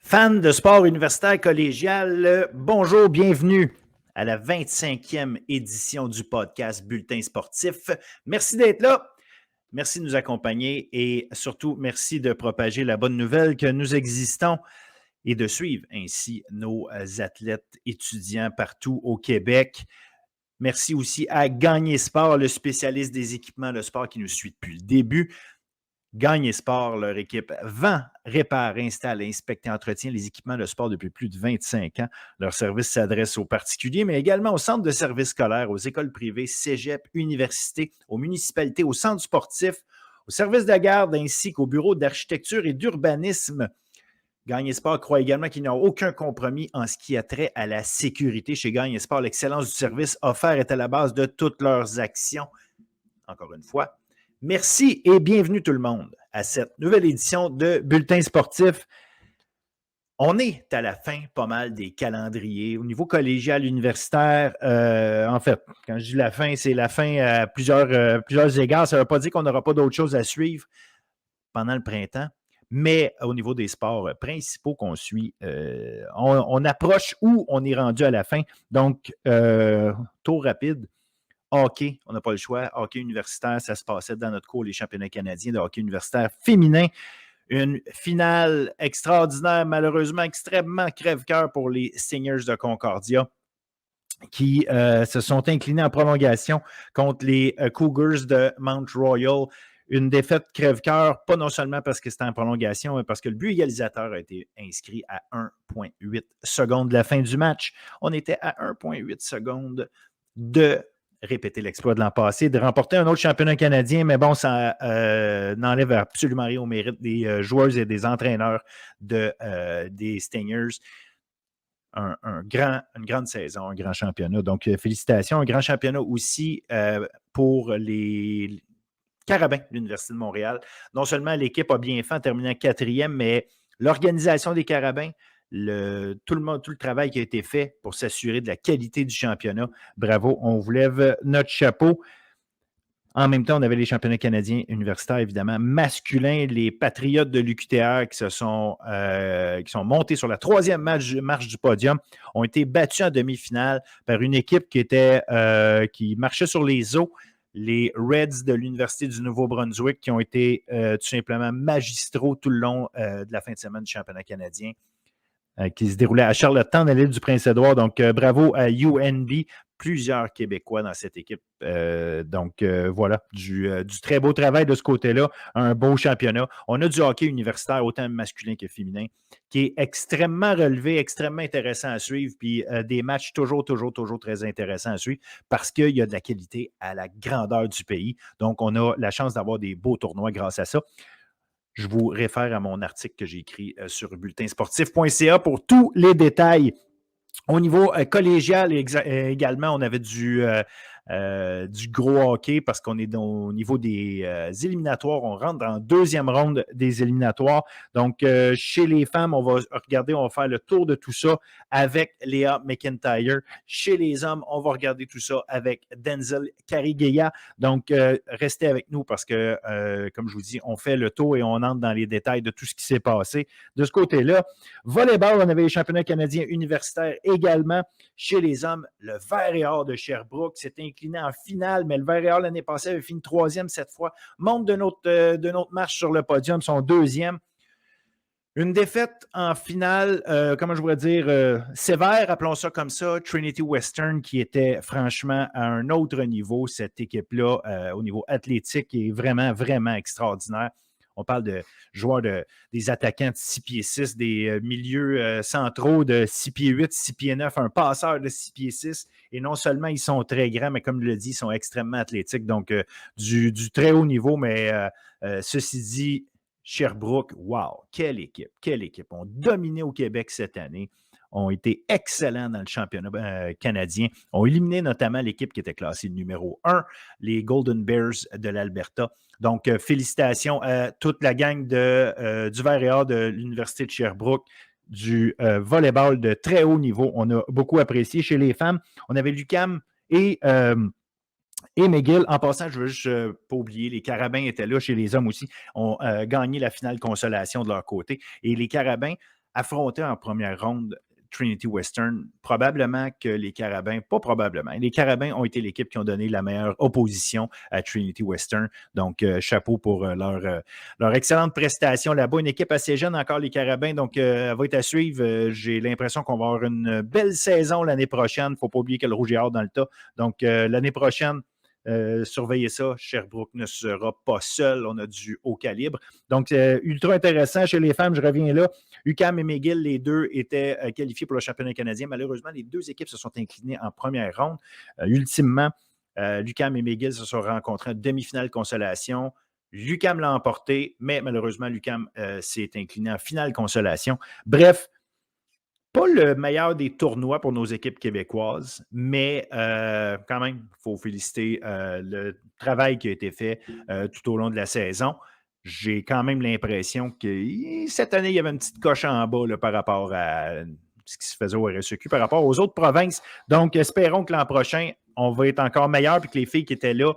Fans de sport universitaire collégial, bonjour, bienvenue à la 25e édition du podcast Bulletin sportif. Merci d'être là, merci de nous accompagner et surtout merci de propager la bonne nouvelle que nous existons et de suivre ainsi nos athlètes étudiants partout au Québec. Merci aussi à Gagner Sport, le spécialiste des équipements de sport qui nous suit depuis le début. Gagner Sport, leur équipe vend, répare, installe, inspecte et entretient les équipements de sport depuis plus de 25 ans. Leur service s'adresse aux particuliers, mais également aux centres de services scolaires, aux écoles privées, cégep, universités, aux municipalités, aux centres sportifs, aux services de garde ainsi qu'aux bureaux d'architecture et d'urbanisme. Gagner Sport croit également qu'il n'y a aucun compromis en ce qui a trait à la sécurité. Chez Gagner Sport, l'excellence du service offert est à la base de toutes leurs actions. Encore une fois, merci et bienvenue tout le monde à cette nouvelle édition de Bulletin sportif. On est à la fin pas mal des calendriers. Au niveau collégial, universitaire, en fait, quand je dis la fin, c'est la fin à plusieurs égards. Ça ne veut pas dire qu'on n'aura pas d'autres choses à suivre pendant le printemps, mais au niveau des sports principaux qu'on suit, on approche ou on est rendu à la fin. Donc, tour rapide. Hockey, on n'a pas le choix. Hockey universitaire, ça se passait dans notre cours, les championnats canadiens de hockey universitaire féminin. Une finale extraordinaire, malheureusement extrêmement crève-cœur pour les Stingers de Concordia qui se sont inclinés en prolongation contre les Cougars de Mount Royal. Une défaite crève-cœur, pas non seulement parce que c'était en prolongation, mais parce que le but égalisateur a été inscrit à 1,8 secondes de la fin du match. On était à 1,8 secondes de répéter l'exploit de l'an passé, de remporter un autre championnat canadien, mais bon, ça n'enlève absolument rien au mérite des joueurs et des entraîneurs des Stingers. Une grande saison, un grand championnat. Donc, félicitations. Un grand championnat aussi pour les Carabins de l'Université de Montréal. Non seulement l'équipe a bien fait en terminant quatrième, mais l'organisation des Carabins, tout le travail qui a été fait pour s'assurer de la qualité du championnat. Bravo, on vous lève notre chapeau. En même temps, on avait les championnats canadiens universitaires, évidemment, masculins, les Patriotes de l'UQTR qui sont montés sur la troisième marche du podium, ont été battus en demi-finale par une équipe qui marchait sur les eaux, les Reds de l'Université du Nouveau-Brunswick, qui ont été tout simplement magistraux tout le long de la fin de semaine du championnat canadien qui se déroulait à Charlottetown, à l'île du Prince-Édouard. Donc, bravo à UNB, plusieurs Québécois dans cette équipe. Voilà, du très beau travail de ce côté-là, un beau championnat. On a du hockey universitaire, autant masculin que féminin, qui est extrêmement relevé, extrêmement intéressant à suivre, puis des matchs toujours très intéressants à suivre parce qu'il y a de la qualité à la grandeur du pays. Donc, on a la chance d'avoir des beaux tournois grâce à ça. Je vous réfère à mon article que j'ai écrit sur bulletinsportif.ca pour tous les détails. Au niveau collégial également, on avait du gros hockey parce qu'on est au niveau des éliminatoires. On rentre dans la deuxième ronde des éliminatoires. Donc, chez les femmes, on va faire le tour de tout ça avec Léa McIntyre. Chez les hommes, on va regarder tout ça avec Denzel Karigaya. Donc, restez avec nous parce que, comme je vous dis, on fait le tour et on entre dans les détails de tout ce qui s'est passé. De ce côté-là, volleyball, on avait les championnats canadiens universitaires également. Chez les hommes, le Vert et Or de Sherbrooke s'est incliné en finale, mais le Vert et Or l'année passée avait fini troisième cette fois. Monte de notre marche sur le podium, son deuxième. Une défaite en finale, comment je pourrais dire, sévère, appelons ça comme ça. Trinity Western qui était franchement à un autre niveau. Cette équipe-là, au niveau athlétique, est vraiment, vraiment extraordinaire. On parle de joueurs des attaquants de 6 pieds 6, des milieux centraux de 6 pieds 8, 6 pieds 9, un passeur de 6 pieds 6. Et non seulement ils sont très grands, mais comme je le dis, ils sont extrêmement athlétiques. Donc, du très haut niveau. Mais ceci dit, Sherbrooke, wow, quelle équipe, quelle équipe. On dominé au Québec cette année. Ont été excellents dans le championnat canadien. Ont éliminé notamment l'équipe qui était classée numéro 1, les Golden Bears de l'Alberta. Donc, félicitations à toute la gang du Vert et Or de l'Université de Sherbrooke, du volleyball de très haut niveau. On a beaucoup apprécié. Chez les femmes, on avait l'UQAM et McGill. En passant, je veux juste pas oublier, les Carabins étaient là chez les hommes aussi, ont gagné la finale consolation de leur côté. Et les Carabins, affronté en première ronde Trinity Western, probablement que les Carabins, pas probablement, les Carabins ont été l'équipe qui ont donné la meilleure opposition à Trinity Western. Donc, chapeau pour leur excellente prestation là-bas. Une équipe assez jeune encore, les Carabins, donc elle va être à suivre. J'ai l'impression qu'on va avoir une belle saison l'année prochaine. Il ne faut pas oublier que le Rouge est hors dans le tas. Donc, l'année prochaine, surveillez ça. Sherbrooke ne sera pas seul. On a du haut calibre. Donc, ultra intéressant chez les femmes. Je reviens là. UQAM et McGill, les deux étaient qualifiés pour le championnat canadien. Malheureusement, les deux équipes se sont inclinées en première ronde. Ultimement, l'UQAM et McGill se sont rencontrés en demi-finale consolation. L'UQAM l'a emporté, mais malheureusement, l'UQAM s'est incliné en finale consolation. Bref, pas le meilleur des tournois pour nos équipes québécoises, mais quand même, il faut féliciter le travail qui a été fait tout au long de la saison. J'ai quand même l'impression que cette année, il y avait une petite coche en bas là, par rapport à ce qui se faisait au RSEQ, par rapport aux autres provinces. Donc, espérons que l'an prochain, on va être encore meilleur et que les filles qui étaient là,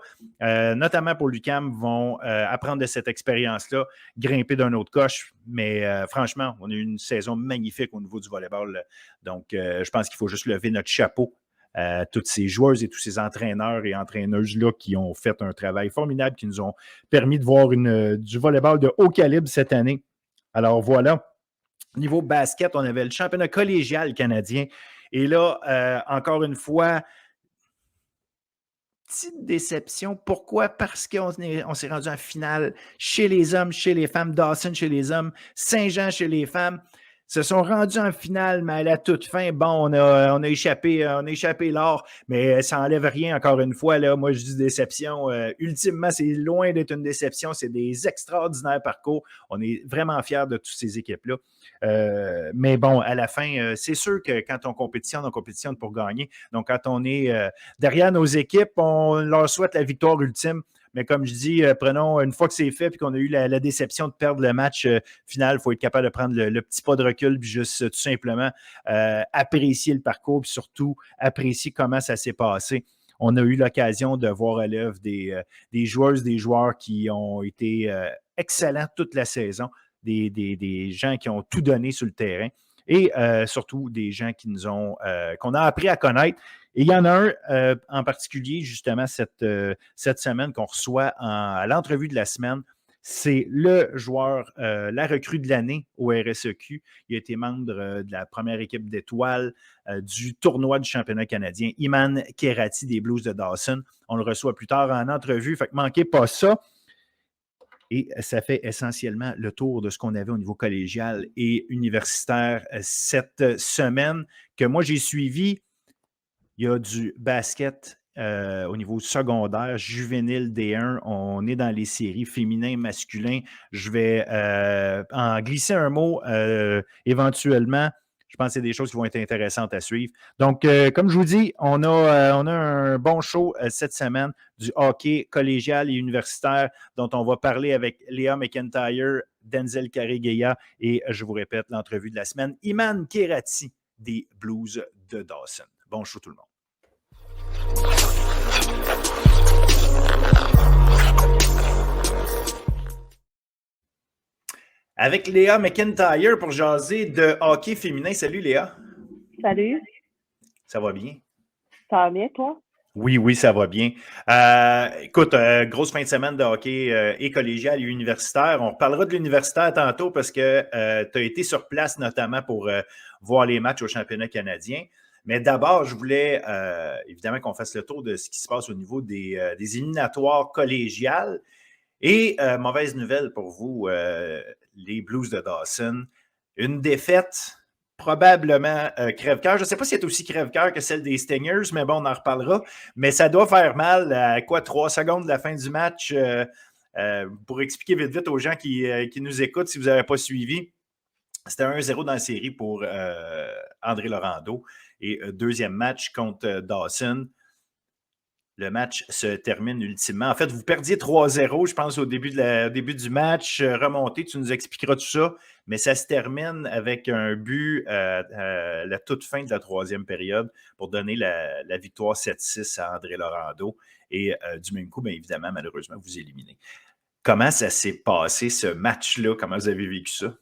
notamment pour l'UQAM, vont apprendre de cette expérience-là, grimper d'un autre coche. Mais franchement, on a eu une saison magnifique au niveau du volleyball. Donc, je pense qu'il faut juste lever notre chapeau à toutes ces joueuses et tous ces entraîneurs et entraîneuses-là qui ont fait un travail formidable, qui nous ont permis de voir du volleyball de haut calibre cette année. Alors voilà. Niveau basket, on avait le championnat collégial canadien. Et là, encore une fois, petite déception. Pourquoi? Parce qu'on s'est rendu en finale chez les hommes, chez les femmes, Dawson chez les hommes, Saint-Jean chez les femmes. Se sont rendus en finale, mais à la toute fin, bon, on a échappé l'or, mais ça n'enlève rien, encore une fois. Là, moi, je dis déception. Ultimement, c'est loin d'être une déception. C'est des extraordinaires parcours. On est vraiment fiers de toutes ces équipes-là. Mais bon, à la fin, c'est sûr que quand on compétitionne pour gagner. Donc, quand on est derrière nos équipes, on leur souhaite la victoire ultime. Mais comme je dis, prenons une fois que c'est fait et qu'on a eu la déception de perdre le match final, il faut être capable de prendre le petit pas de recul puis juste tout simplement apprécier le parcours puis surtout apprécier comment ça s'est passé. On a eu l'occasion de voir à l'œuvre des joueuses, des joueurs qui ont été excellents toute la saison, des gens qui ont tout donné sur le terrain et surtout des gens qu'on a appris à connaître. Et il y en a un en particulier, justement, cette semaine qu'on reçoit à l'entrevue de la semaine. C'est le joueur, la recrue de l'année au RSEQ. Il a été membre de la première équipe d'étoiles du tournoi du championnat canadien, Iman Kerati des Blues de Dawson. On le reçoit plus tard en entrevue, fait que manquez pas ça. Et ça fait essentiellement le tour de ce qu'on avait au niveau collégial et universitaire cette semaine que moi j'ai suivi. Il y a du basket au niveau secondaire, juvénile D1. On est dans les séries féminin, masculin. Je vais en glisser un mot éventuellement. Je pense que c'est des choses qui vont être intéressantes à suivre. Donc, comme je vous dis, on a un bon show cette semaine du hockey collégial et universitaire dont on va parler avec Léa McIntyre, Denzel Carigueya et, je vous répète, l'entrevue de la semaine, Iman Kerati des Blues de Dawson. Bon show tout le monde. Avec Léa McIntyre pour jaser de hockey féminin. Salut Léa. Salut. Ça va bien? Ça va bien, toi? Oui, ça va bien. Écoute, grosse fin de semaine de hockey et collégial et universitaire. On parlera de l'universitaire tantôt parce que tu as été sur place notamment pour voir les matchs au championnat canadien. Mais d'abord, je voulais évidemment qu'on fasse le tour de ce qui se passe au niveau des éliminatoires collégiales. Et mauvaise nouvelle pour vous, les Blues de Dawson. Une défaite probablement crève-cœur. Je ne sais pas si c'est aussi crève-cœur que celle des Stingers, mais bon, on en reparlera. Mais ça doit faire mal à 3 secondes de la fin du match. Pour expliquer vite aux gens qui nous écoutent, si vous n'avez pas suivi, c'était 1-0 dans la série pour André Laurando. Et deuxième match contre Dawson. Le match se termine ultimement. En fait, vous perdiez 3-0, je pense, au début du match. Remonté, tu nous expliqueras tout ça. Mais ça se termine avec un but à la toute fin de la troisième période pour donner la victoire 7-6 à André Laurando. Et du même coup, bien évidemment, malheureusement, vous éliminez. Comment ça s'est passé, ce match-là? Comment vous avez vécu ça?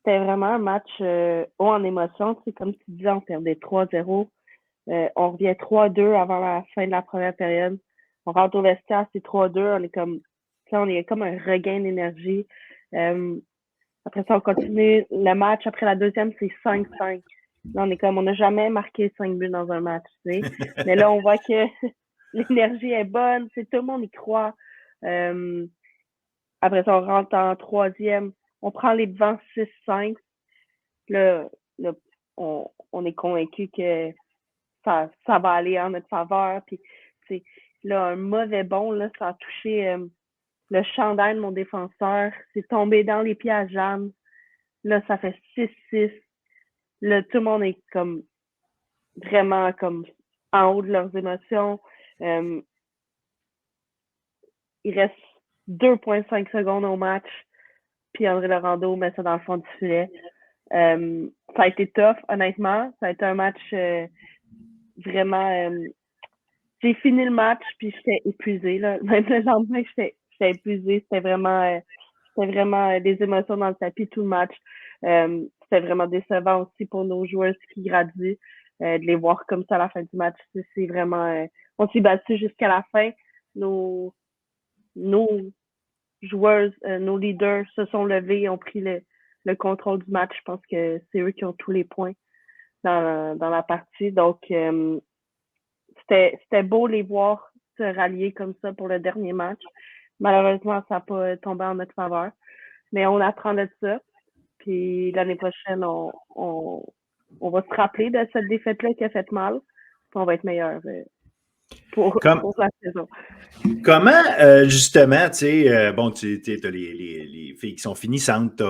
C'était vraiment un match haut en émotion. C'est comme tu disais, on perdait 3-0. On revient 3-2 avant la fin de la première période. On rentre au vestiaire, c'est 3-2. On est comme un regain d'énergie. Après ça, on continue le match. Après la deuxième, c'est 5-5. Là, on n'a jamais marqué 5 buts dans un match, tu sais. Mais là, on voit que l'énergie est bonne, tout le monde y croit. Après ça, on rentre en troisième. On prend les devants 6-5. Là, là on est convaincu que ça va aller en notre faveur. Puis, là, un mauvais bond, là, ça a touché le chandail de mon défenseur. C'est tombé dans les pieds à Jeanne. Là, ça fait 6-6. Là, tout le monde est comme vraiment comme en haut de leurs émotions. Il reste 2,5 secondes au match. Puis André Laurando met ça dans le fond du filet. Ça a été tough, honnêtement. Ça a été un match vraiment... j'ai fini le match, puis j'étais épuisée. Là. Même le lendemain, j'étais épuisée. C'était vraiment des émotions dans le tapis tout le match. C'était vraiment décevant aussi pour nos joueurs qui graduent. De les voir comme ça à la fin du match. C'est vraiment... on s'est battu jusqu'à la fin. Nos joueurs, nos leaders se sont levés et ont pris le contrôle du match. Je pense que c'est eux qui ont tous les points dans la partie. Donc, c'était beau les voir se rallier comme ça pour le dernier match. Malheureusement, ça n'a pas tombé en notre faveur. Mais on apprend de ça. Puis l'année prochaine, on va se rappeler de cette défaite-là qui a fait mal. Puis on va être meilleur pour la saison. Comment, justement, tu sais, bon, tu as les filles qui sont finissantes, tu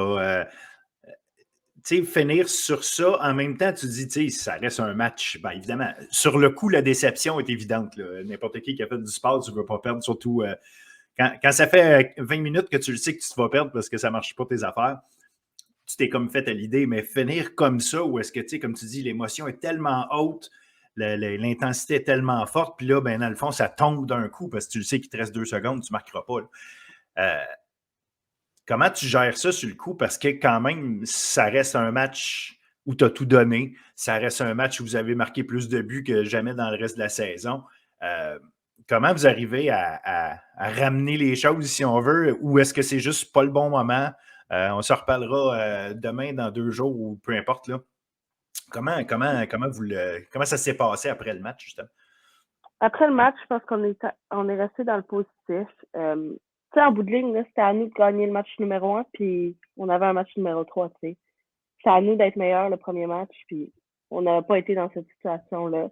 sais, finir sur ça, en même temps, tu dis, tu sais, ça reste un match. Bien, évidemment, sur le coup, la déception est évidente. N'importe qui a fait du sport, tu ne veux pas perdre, surtout quand ça fait 20 minutes que tu le sais que tu vas perdre parce que ça ne marche pas tes affaires. Tu t'es comme fait à l'idée, mais finir comme ça, où est-ce que, tu sais, comme tu dis, l'émotion est tellement haute, l'intensité est tellement forte, puis là, ben, dans le fond, ça tombe d'un coup parce que tu le sais qu'il te reste 2 secondes, tu ne marqueras pas. Comment tu gères ça sur le coup? Parce que quand même, ça reste un match où tu as tout donné. Ça reste un match où vous avez marqué plus de buts que jamais dans le reste de la saison. Comment vous arrivez à ramener les choses, si on veut, ou est-ce que c'est juste pas le bon moment? On se reparlera demain, dans 2 jours, ou peu importe. Là. Comment ça s'est passé après le match, justement? Après le match, je pense qu'on est resté dans le positif. Tu sais, en bout de ligne, là, c'était à nous de gagner le match numéro 1, puis on avait un match numéro 3, tu sais. C'est à nous d'être meilleurs le premier match, puis on n'a pas été dans cette situation-là.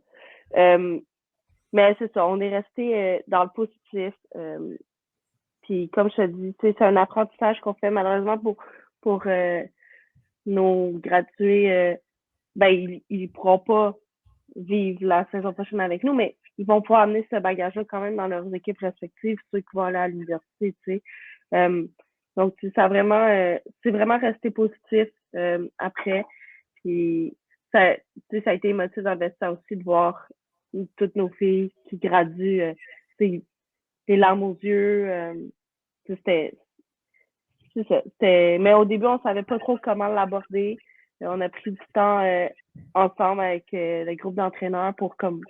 Mais c'est ça, on est resté dans le positif. Puis comme je te dis, c'est un apprentissage qu'on fait malheureusement pour nos gradués. Ben, ils pourront pas vivre la saison prochaine avec nous, mais ils vont pouvoir amener ce bagage-là quand même dans leurs équipes respectives, ceux qui vont aller à l'université, tu sais. Donc, c'est vraiment resté positif après. Puis, ça a été émotif dans le vestiaire aussi de voir toutes nos filles qui graduent, des larmes aux yeux. C'était ça. Mais au début, on savait pas trop comment l'aborder. On a pris du temps ensemble avec le groupe d'entraîneurs pour comme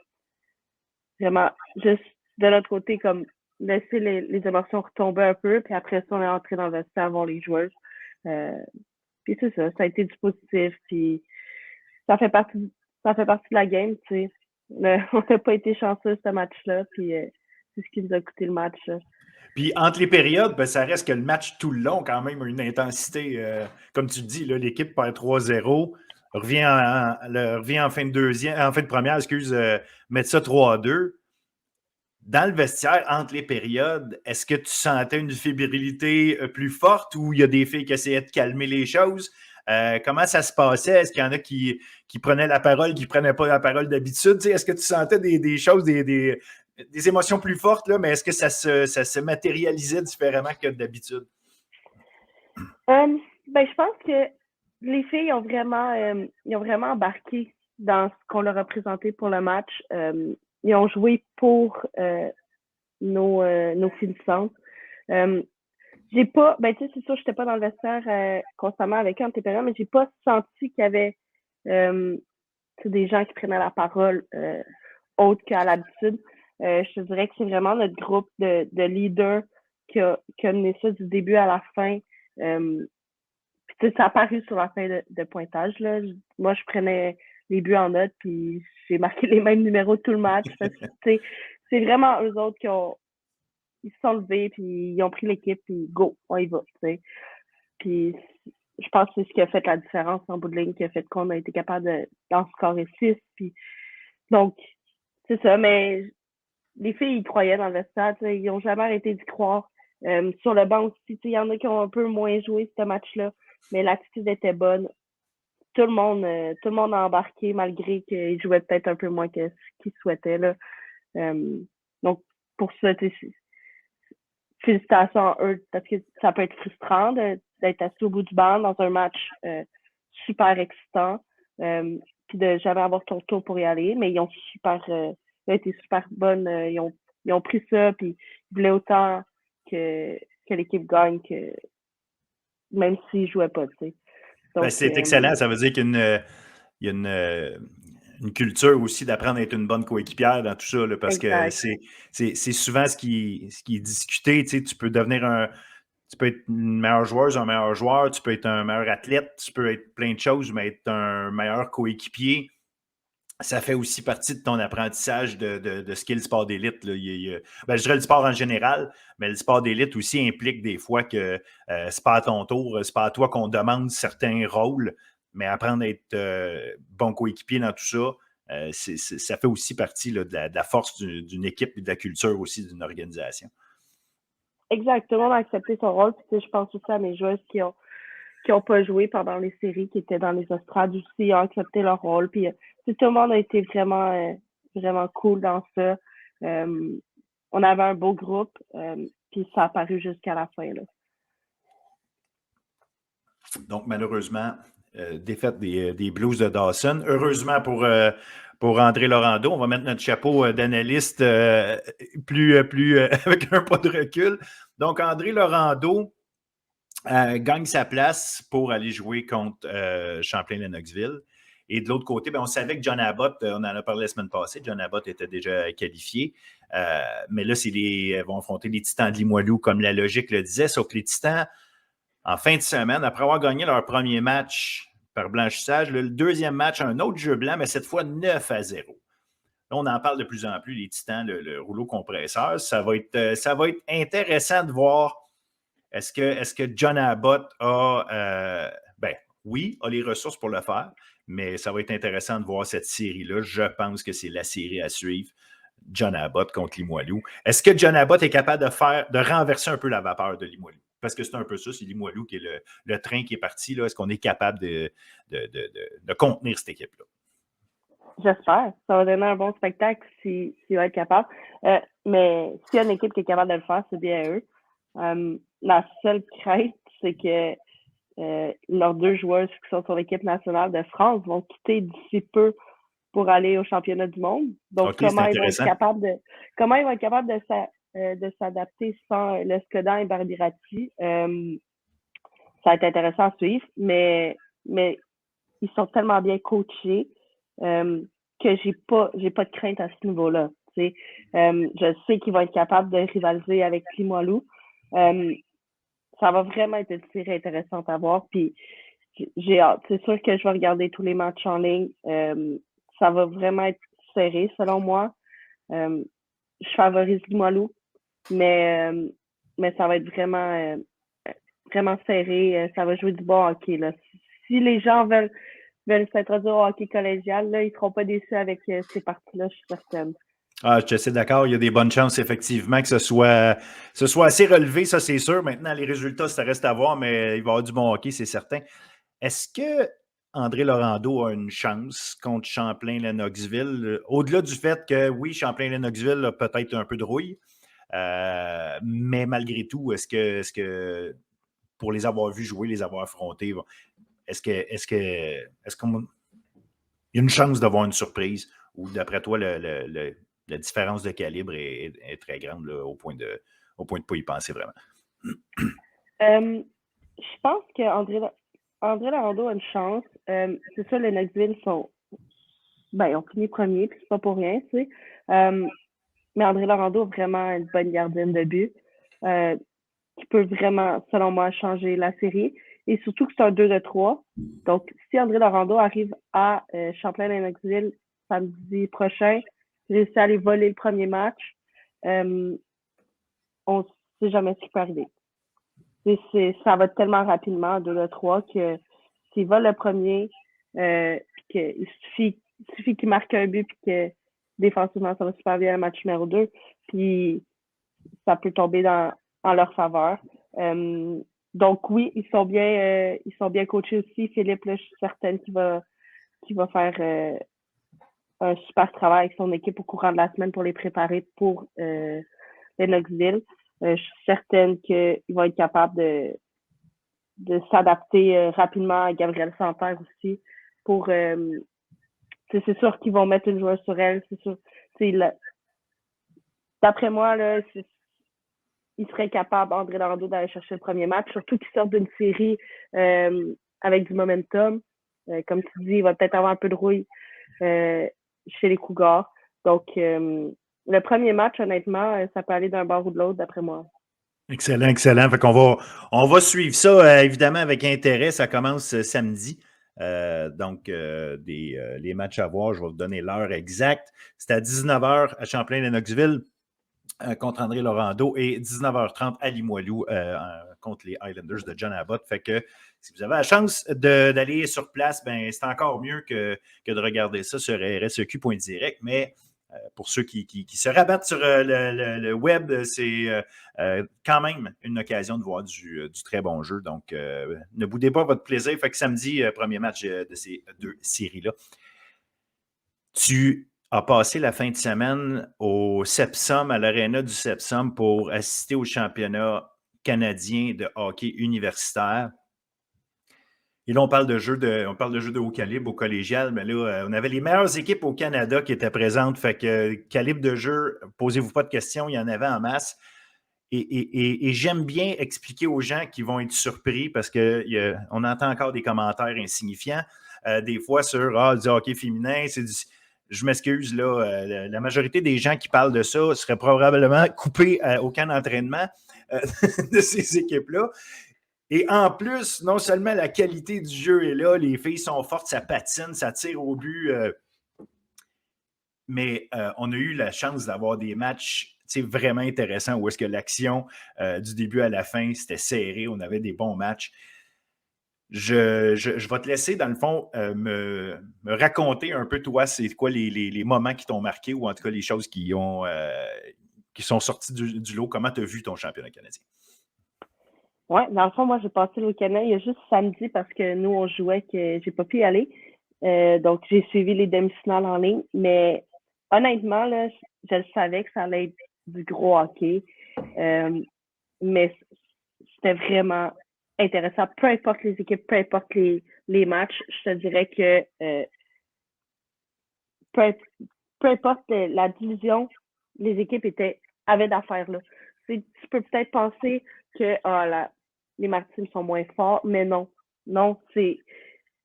vraiment juste de notre côté comme laisser les émotions retomber un peu, puis après ça, on est entré dans le vestiaire voir les joueurs. Puis c'est ça, ça a été du positif, puis ça fait partie de la game, tu sais. On n'a pas été chanceux ce match-là, puis c'est ce qui nous a coûté le match. Là. Puis entre les périodes, ben, ça reste que le match tout le long, quand même, a une intensité. Comme tu dis, là, l'équipe perd 3-0, revient en fin de première, mettre ça 3-2. Dans le vestiaire, entre les périodes, est-ce que tu sentais une fébrilité plus forte ou il y a des filles qui essayaient de calmer les choses? Comment ça se passait? Est-ce qu'il y en a qui prenaient la parole, qui ne prenaient pas la parole d'habitude? Tu sais, est-ce que tu sentais des choses, des émotions plus fortes, là, mais est-ce que ça se matérialisait différemment que d'habitude? Ben, je pense que les filles ont vraiment embarqué dans ce qu'on leur a présenté pour le match. Ils ont joué pour nos finissantes. j'ai pas, ben tu sais, c'est sûr, j'étais pas dans le vestiaire constamment avec eux en TPR, mais j'ai pas senti qu'il y avait des gens qui prenaient la parole autre qu'à l'habitude. Je te dirais que c'est vraiment notre groupe de leaders qui a mené ça du début à la fin. Puis ça a apparu sur la fin de pointage. Là. Moi, je prenais les buts en note, puis j'ai marqué les mêmes numéros tout le match. Parce que, c'est vraiment eux autres ils se sont levés, puis ils ont pris l'équipe, puis go, on y va. T'sais. Puis je pense que c'est ce qui a fait la différence en bout de ligne, qui a fait qu'on a été capable d'en scorer 6. Puis, donc, c'est ça, mais les filles, ils croyaient dans le vestiaire, ils n'ont jamais arrêté d'y croire. Sur le banc aussi, il y en a qui ont un peu moins joué ce match-là, mais l'attitude était bonne. Tout le monde a embarqué malgré qu'ils jouaient peut-être un peu moins que ce qu'ils souhaitaient. Là. Donc, pour ça, félicitations à eux, parce que ça peut être frustrant d'être assis au bout du banc dans un match super excitant, puis de jamais avoir ton tour pour y aller, mais ils ont été super bonnes. Ils ont pris ça, puis ils voulaient autant que l'équipe gagne, que même s'ils ne jouaient pas. Donc, c'est excellent. Ça veut dire qu'il y a une culture aussi d'apprendre à être une bonne coéquipière dans tout ça, là, parce exact. Que c'est souvent ce qui est discuté. Tu peux devenir tu peux être une meilleure joueuse, un meilleur joueur, tu peux être un meilleur athlète, tu peux être plein de choses, mais être un meilleur coéquipier, ça fait aussi partie de ton apprentissage de ce qu'est le sport d'élite. Là. Je dirais le sport en général, mais le sport d'élite aussi implique des fois que c'est pas à ton tour, c'est pas à toi qu'on demande certains rôles, mais apprendre à être bon coéquipier dans tout ça, ça fait aussi partie là, de la force d'une équipe et de la culture aussi d'une organisation. Exact. Tout le monde a accepté son rôle. Puis, je pense aussi à mes joueuses qui ont pas joué pendant les séries, qui étaient dans les estrades aussi, ils ont accepté leur rôle. Puis tout le monde a été vraiment, vraiment cool dans ça. On avait un beau groupe, puis ça a apparu jusqu'à la fin. Là. Donc, malheureusement, défaite des Blues de Dawson. Heureusement pour André Laurando, on va mettre notre chapeau d'analyste avec un pas de recul. Donc, André Laurando gagne sa place pour aller jouer contre Champlain-Lennoxville. Et de l'autre côté, on savait que John Abbott, on en a parlé la semaine passée, John Abbott était déjà qualifié. Mais là, ils vont affronter les Titans de Limoilou, comme la logique le disait, sauf que les Titans, en fin de semaine, après avoir gagné leur premier match par blanchissage, le deuxième match, un autre jeu blanc, mais cette fois 9-0. Là, on en parle de plus en plus, les Titans, le rouleau compresseur. Ça va être intéressant de voir est-ce que John Abbott a les ressources pour le faire, mais ça va être intéressant de voir cette série-là. Je pense que c'est la série à suivre. John Abbott contre Limoilou. Est-ce que John Abbott est capable de renverser un peu la vapeur de Limoilou? Parce que c'est un peu ça, c'est Limoilou qui est le train qui est parti. Là. Est-ce qu'on est capable de contenir cette équipe-là? J'espère. Ça va donner un bon spectacle s'il va être capable. Mais s'il y a une équipe qui est capable de le faire, c'est bien eux. La seule crainte, c'est que leurs deux joueurs qui sont sur l'équipe nationale de France vont quitter d'ici peu pour aller au championnat du monde. Donc, comment ils vont être capables de s'adapter sans Leskodan et Barbirati. Ça va être intéressant à suivre, mais ils sont tellement bien coachés que j'ai pas de crainte à ce niveau-là. Je sais qu'ils vont être capables de rivaliser avec Limoilou. Ça va vraiment être une série intéressante à voir. Puis j'ai hâte. C'est sûr que je vais regarder tous les matchs en ligne. Ça va vraiment être serré, selon moi. Je favorise Limoilou, mais ça va être vraiment, vraiment serré. Ça va jouer du bon hockey. Là. Si les gens veulent s'introduire au hockey collégial, là, ils ne seront pas déçus avec ces parties-là, je suis certaine. Ah, je suis assez d'accord. Il y a des bonnes chances, effectivement, que ce soit assez relevé, ça, c'est sûr. Maintenant, les résultats, ça reste à voir, mais il va y avoir du bon hockey, c'est certain. Est-ce que André Laurando a une chance contre Champlain-Lennoxville? Au-delà du fait que, oui, Champlain-Lennoxville a peut-être un peu de rouille, mais malgré tout, est-ce que pour les avoir vus jouer, les avoir affrontés, est-ce qu'on y a une chance d'avoir une surprise? Ou d'après toi, la différence de calibre est très grande là, au point de ne pas y penser vraiment? Je pense qu'André Larando a une chance. C'est ça, les Knoxville ils ont fini premier, puis c'est pas pour rien, tu sais. Mais André Larando a vraiment une bonne gardienne de but qui peut vraiment, selon moi, changer la série. Et surtout que c'est un 2 de 3. Donc, si André Larando arrive à Champlain-Lennoxville samedi prochain, réussit à aller voler le premier match, on ne sait jamais ce qui peut arriver. Ça va tellement rapidement, 2 de 3, que s'il vole le premier, il suffit qu'il marque un but, puis que défensivement, ça va super bien le match numéro 2, puis ça peut tomber en leur faveur. Donc oui, ils sont bien coachés aussi. Philippe, là, je suis certaine qu'il va faire un super travail avec son équipe au courant de la semaine pour les préparer pour les Knoxville. Je suis certaine qu'ils vont être capables de s'adapter rapidement à Gabrielle Santerre aussi pour c'est sûr qu'ils vont mettre une joueuse sur elle, c'est sûr. D'après moi, là, il serait capable, André Larando, d'aller chercher le premier match, surtout qu'il sort d'une série avec du momentum. Comme tu dis, il va peut-être avoir un peu de rouille chez les Cougars. Donc, le premier match, honnêtement, ça peut aller d'un bord ou de l'autre, d'après moi. Excellent, excellent. Fait qu'on on va suivre ça, évidemment, avec intérêt. Ça commence samedi. Donc, les matchs à voir, je vais vous donner l'heure exacte. C'est à 19h à Champlain-Lennoxville contre André Laurando et 19h30 à Limoilou contre les Highlanders de John Abbott. Fait que si vous avez la chance d'aller sur place, ben c'est encore mieux que de regarder ça sur rseq.direct. Mais pour ceux qui se rabattent sur le web, c'est quand même une occasion de voir du très bon jeu. Donc, ne boudez pas votre plaisir. Fait que samedi, premier match de ces deux séries-là. Tu as passé la fin de semaine au Sepsum, à l'aréna du Sepsum, pour assister au championnat canadien de hockey universitaire. Et là, on parle de jeux de haut calibre au collégial, mais là, on avait les meilleures équipes au Canada qui étaient présentes. Fait que calibre de jeu, posez-vous pas de questions, il y en avait en masse. Et j'aime bien expliquer aux gens qui vont être surpris parce qu'on entend encore des commentaires insignifiants, des fois sur du hockey féminin, je m'excuse, là, la majorité des gens qui parlent de ça seraient probablement coupés au camp d'entraînement de ces équipes-là. Et en plus, non seulement la qualité du jeu est là, les filles sont fortes, ça patine, ça tire au but, mais on a eu la chance d'avoir des matchs vraiment intéressants où est-ce que l'action du début à la fin, c'était serré, on avait des bons matchs. Je vais te laisser, dans le fond, me raconter un peu, toi, c'est quoi les moments qui t'ont marqué ou en tout cas les choses qui sont sorties du lot. Comment tu as vu ton championnat canadien? Oui, dans le fond, moi, j'ai passé le week-end. Il y a juste samedi parce que nous, on jouait que j'ai pas pu y aller. Donc, j'ai suivi les demi-finales en ligne. Mais honnêtement, là, je le savais que ça allait être du gros hockey. Mais c'était vraiment intéressant. Peu importe les équipes, peu importe les matchs, je te dirais que peu importe la division, les équipes avaient d'affaires là. Tu peux peut-être penser que les Maritimes sont moins forts, mais non. Non, je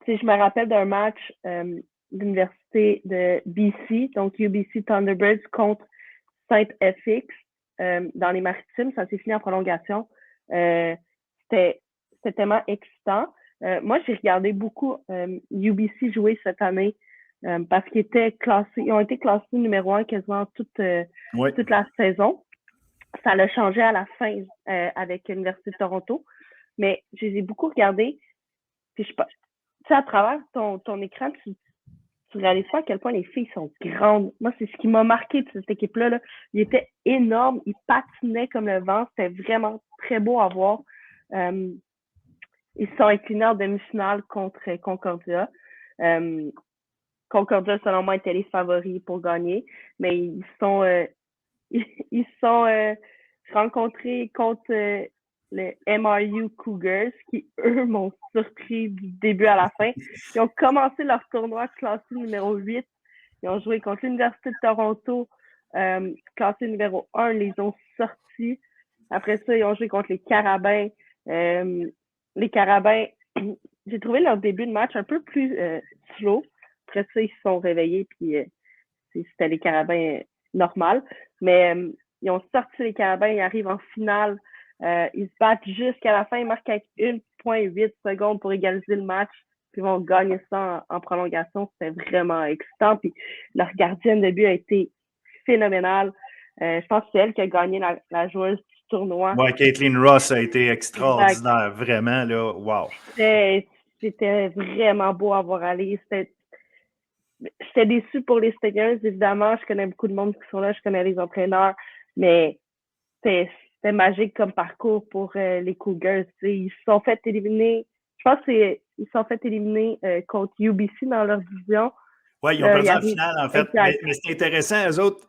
me rappelle d'un match d'université de BC, donc UBC Thunderbirds contre Saint-FX dans les Maritimes. Ça s'est fini en prolongation. C'était tellement excitant. Moi, j'ai regardé beaucoup UBC jouer cette année parce qu'ils ont été classés numéro 1 quasiment toute la saison. Ça l'a changé à la fin avec l'Université de Toronto. Mais je les ai beaucoup regardés. Puis à travers ton écran, tu réalises pas à quel point les filles sont grandes. Moi, c'est ce qui m'a marqué de cette équipe-là. Là. Ils étaient énormes, ils patinaient comme le vent. C'était vraiment très beau à voir. Ils se sont inclinés en demi-finale contre Concordia. Concordia, selon moi, était les favoris pour gagner. Mais ils se sont rencontrés contre le MRU Cougars, qui, eux, m'ont surpris du début à la fin. Ils ont commencé leur tournoi classé numéro 8. Ils ont joué contre l'Université de Toronto, classé numéro 1. Ils les ont sortis. Après ça, ils ont joué contre les Carabins, Les Carabins, j'ai trouvé leur début de match un peu plus slow. Après ça, ils se sont réveillés, puis c'était les Carabins normal. Mais ils ont sorti les Carabins, ils arrivent en finale. Ils se battent jusqu'à la fin, ils marquent avec 1,8 secondes pour égaliser le match. Puis ils vont gagner ça en prolongation. C'était vraiment excitant. Puis leur gardienne de but a été phénoménale. Je pense que c'est elle qui a gagné la joueuse du tournoi. Ouais, Caitlin Ross a été Exact. extraordinaire, vraiment, là, wow. C'était vraiment beau à voir aller. J'étais déçue pour les Stingers, évidemment. Je connais beaucoup de monde qui sont là, je connais les entraîneurs, mais c'était magique comme parcours pour les Cougars. Ils se sont fait éliminer. Je pense qu'ils se sont fait éliminer contre UBC dans leur division. Oui, ils ont perdu en finale, en fait. Mais c'est intéressant, eux autres.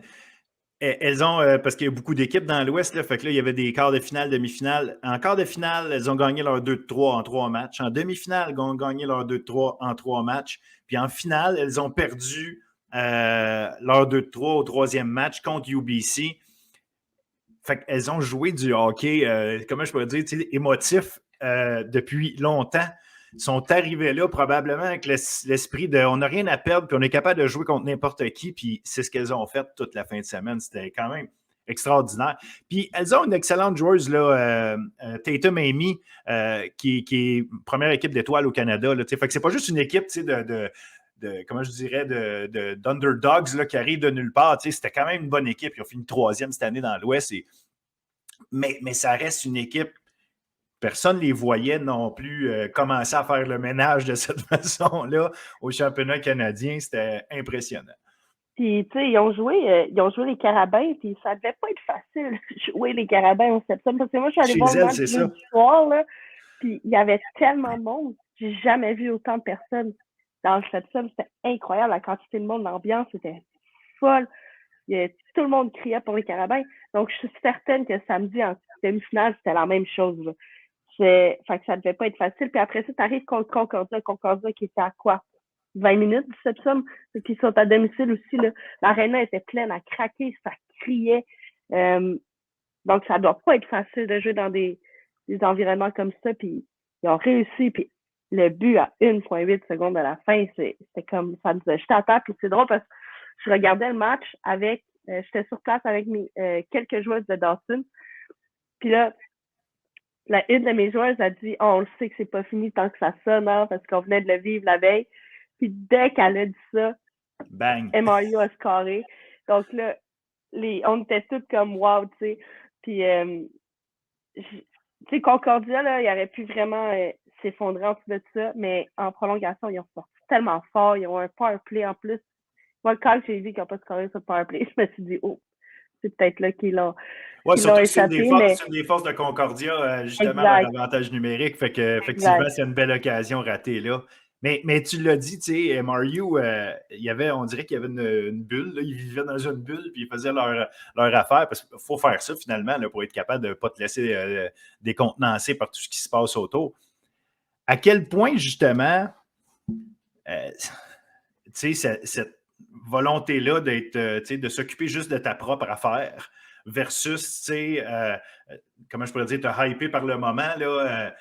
Elles ont, parce qu'il y a beaucoup d'équipes dans l'Ouest, là, fait que là, il y avait des quarts de finale, demi-finale. En quart de finale, elles ont gagné leur 2-3 en 3 matchs. En demi-finale, elles ont gagné leur 2-3 en 3 matchs. Puis en finale, elles ont perdu leur 2-3 au troisième match contre UBC. Fait qu'elles ont joué du hockey, comment je pourrais dire, émotif depuis longtemps. Sont arrivés là probablement avec l'esprit de on n'a rien à perdre, puis on est capable de jouer contre n'importe qui, puis c'est ce qu'elles ont fait toute la fin de semaine. C'était quand même extraordinaire. Puis elles ont une excellente joueuse, là, Tatum Amy, qui est première équipe d'étoiles au Canada. Là, fait que c'est pas juste une équipe comment je dirais, d'underdogs là, qui arrivent de nulle part. C'était quand même une bonne équipe. Ils ont fini troisième cette année dans l'Ouest. Mais ça reste une équipe. Personne ne les voyait non plus commencer à faire le ménage de cette façon-là au championnat canadien. C'était impressionnant. Puis, tu sais, ils ont joué les Carabins, puis ça devait pas être facile de jouer les Carabins en septembre. Parce que moi, je suis allée Chez voir le elle, match c'est ça. du soir, là, puis il y avait tellement de monde. J'ai jamais vu autant de personnes dans le septembre. C'était incroyable. La quantité de monde, l'ambiance était folle. Tout le monde criait pour les Carabins. Donc, je suis certaine que samedi, en demi-finale, c'était la même chose. Là. Fait que ça devait pas être facile. Puis après ça, tu arrives contre Concordia. Concordia qui était à quoi? 20 minutes du septembre. Puis ils sont à domicile aussi. L'aréna était pleine à craquer. Ça criait. Donc, ça doit pas être facile de jouer dans des environnements comme ça. Puis ils ont réussi. Puis le but à 1,8 secondes à la fin, c'était comme ça nous a jeté à terre. Puis c'est drôle parce que je regardais le match avec, j'étais sur place avec quelques joueuses de Dawson. Puis là, une de mes joueuses a dit, oh, on le sait que c'est pas fini tant que ça sonne, hein, parce qu'on venait de le vivre la veille. Puis dès qu'elle a dit ça, bang, MRU a scoré. Donc là, on était toutes comme wow, tu sais. Puis, tu sais, Concordia, là, il aurait pu vraiment s'effondrer en dessous de ça, mais en prolongation, ils ont sorti tellement fort. Ils ont un power play en plus. Moi, quand j'ai vu qu'ils n'ont pas scoré sur le power play, je me suis dit, oh, c'est peut-être là qu'ils l'ont échappé. C'est une des forces de Concordia, justement, exact. leur avantage numérique. Fait que, effectivement, c'est une belle occasion ratée là. Mais tu l'as dit, tu sais, Mario, on dirait qu'il y avait une bulle. Là, ils vivaient dans une bulle puis ils faisaient leur affaire. Parce qu'il faut faire ça, finalement, là, pour être capable de ne pas te laisser décontenancer par tout ce qui se passe autour. À quel point, justement, tu sais, cette volonté-là de s'occuper juste de ta propre affaire versus, tu sais, comment je pourrais dire, te hyper par le moment, là,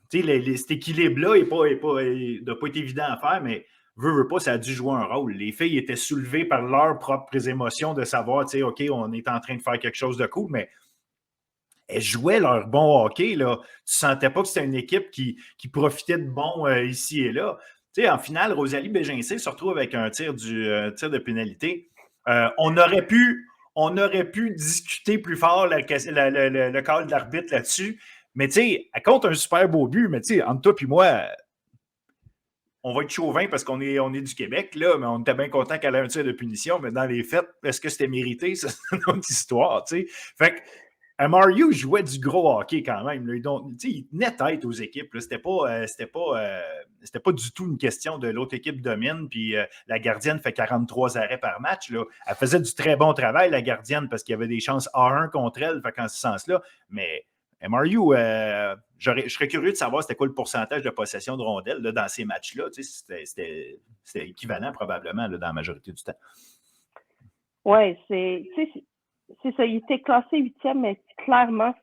cet équilibre-là ne doit pas être évident à faire, mais veut pas, ça a dû jouer un rôle. Les filles étaient soulevées par leurs propres émotions de savoir, tu sais, OK, on est en train de faire quelque chose de cool, mais elles jouaient leur bon hockey, là. Tu sentais pas que c'était une équipe qui profitait de bon ici et là. Tu sais, en finale, Rosalie Bégincé se retrouve avec un tir de pénalité. On aurait pu discuter plus fort le call de l'arbitre là-dessus. Mais tu sais, elle compte un super beau but, mais tu sais, entre toi et moi, on va être chauvin parce qu'on est du Québec, là, mais on était bien content qu'elle ait un tir de punition. Mais dans les faits, est-ce que c'était mérité? C'est une autre histoire, tu sais. Fait que Mario jouait du gros hockey quand même. Là. Il tenait tête aux équipes. C'était pas du tout une question de l'autre équipe domine, puis la gardienne fait 43 arrêts par match. Là. Elle faisait du très bon travail, la gardienne, parce qu'il y avait des chances A1 contre elle, fait qu'en ce sens-là. Mais Mario, je serais curieux de savoir c'était quoi le pourcentage de possession de rondelles là, dans ces matchs-là. C'était équivalent probablement là, dans la majorité du temps. Oui, c'est ça. Il était classé 8e, mais clairement,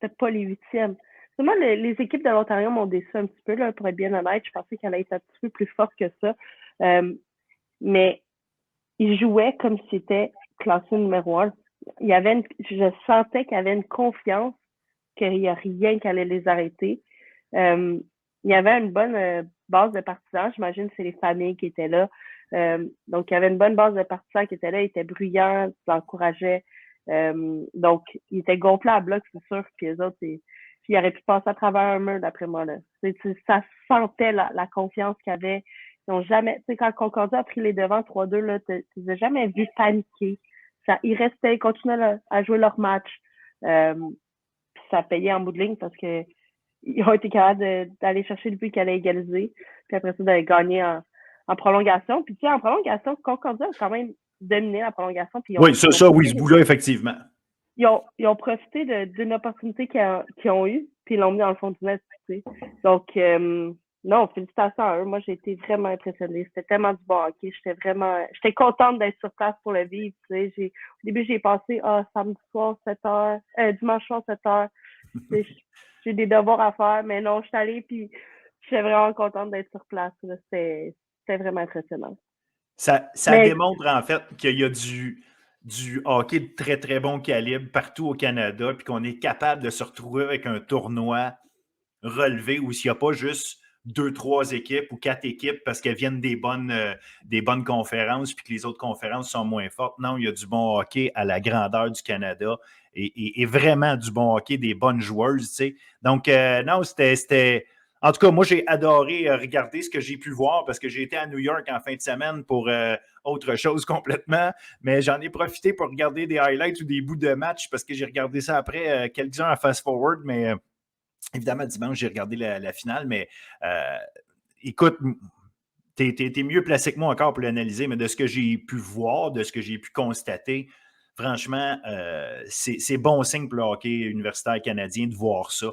c'était pas les huitièmes. Moi, les équipes de l'Ontario m'ont déçu un petit peu, là, pour être bien honnête. Je pensais qu'elle allait être un petit peu plus forte que ça. Mais ils jouaient comme si c'était classé numéro 1. Je sentais qu'il y avait une confiance qu'il n'y a rien qui allait les arrêter. Il y avait une bonne base de partisans. J'imagine que c'est les familles qui étaient là. Donc, il y avait une bonne base de partisans qui étaient là. Ils étaient bruyants, ils l'encourageaient. Donc, ils étaient gonflés à bloc, c'est sûr. Puis les autres, ils auraient pu passer à travers un mur, d'après moi. Là. Ça sentait la confiance qu'il y avait. Ils n'ont jamais, tu sais, quand Concordia a pris les devants 3-2, là, tu les as jamais vus paniquer. Ils restaient, ils continuaient à jouer leur match. Puis ça payait en bout de ligne parce que ils ont été capables d'aller chercher le but qu'elle allait égaliser. Puis après ça, d'aller gagner en prolongation. Puis tu sais, en prolongation, Concordia a quand même dominé la prolongation. Puis oui, oui, ce bout-là, effectivement. Ils ont profité d'une opportunité qu'ils ont eue, puis ils l'ont mis dans le fond du net. Tu sais. Donc, non, félicitations à eux. Moi, j'ai été vraiment impressionnée. C'était tellement du bon hockey. J'étais contente d'être sur place pour le vivre. Tu sais. Au début, j'ai passé samedi soir, 7h, dimanche soir, 7h. J'ai des devoirs à faire, mais non, je suis allée, puis j'étais vraiment contente d'être sur place. C'était vraiment impressionnant. Ça démontre, en fait, qu'il y a du hockey de très, très bon calibre partout au Canada, puis qu'on est capable de se retrouver avec un tournoi relevé où s'il n'y a pas juste 2, 3 équipes ou 4 équipes parce qu'elles viennent des bonnes conférences puis que les autres conférences sont moins fortes. Non, il y a du bon hockey à la grandeur du Canada et vraiment du bon hockey, des bonnes joueuses, tu sais. Donc, non, c'était... En tout cas, moi, j'ai adoré regarder ce que j'ai pu voir parce que j'ai été à New York en fin de semaine pour autre chose complètement, mais j'en ai profité pour regarder des highlights ou des bouts de match parce que j'ai regardé ça après, quelques-uns à fast-forward, mais évidemment, dimanche, j'ai regardé la finale, mais écoute, t'es mieux placé que moi encore pour l'analyser, mais de ce que j'ai pu voir, de ce que j'ai pu constater, franchement, c'est bon signe pour le hockey universitaire canadien de voir ça.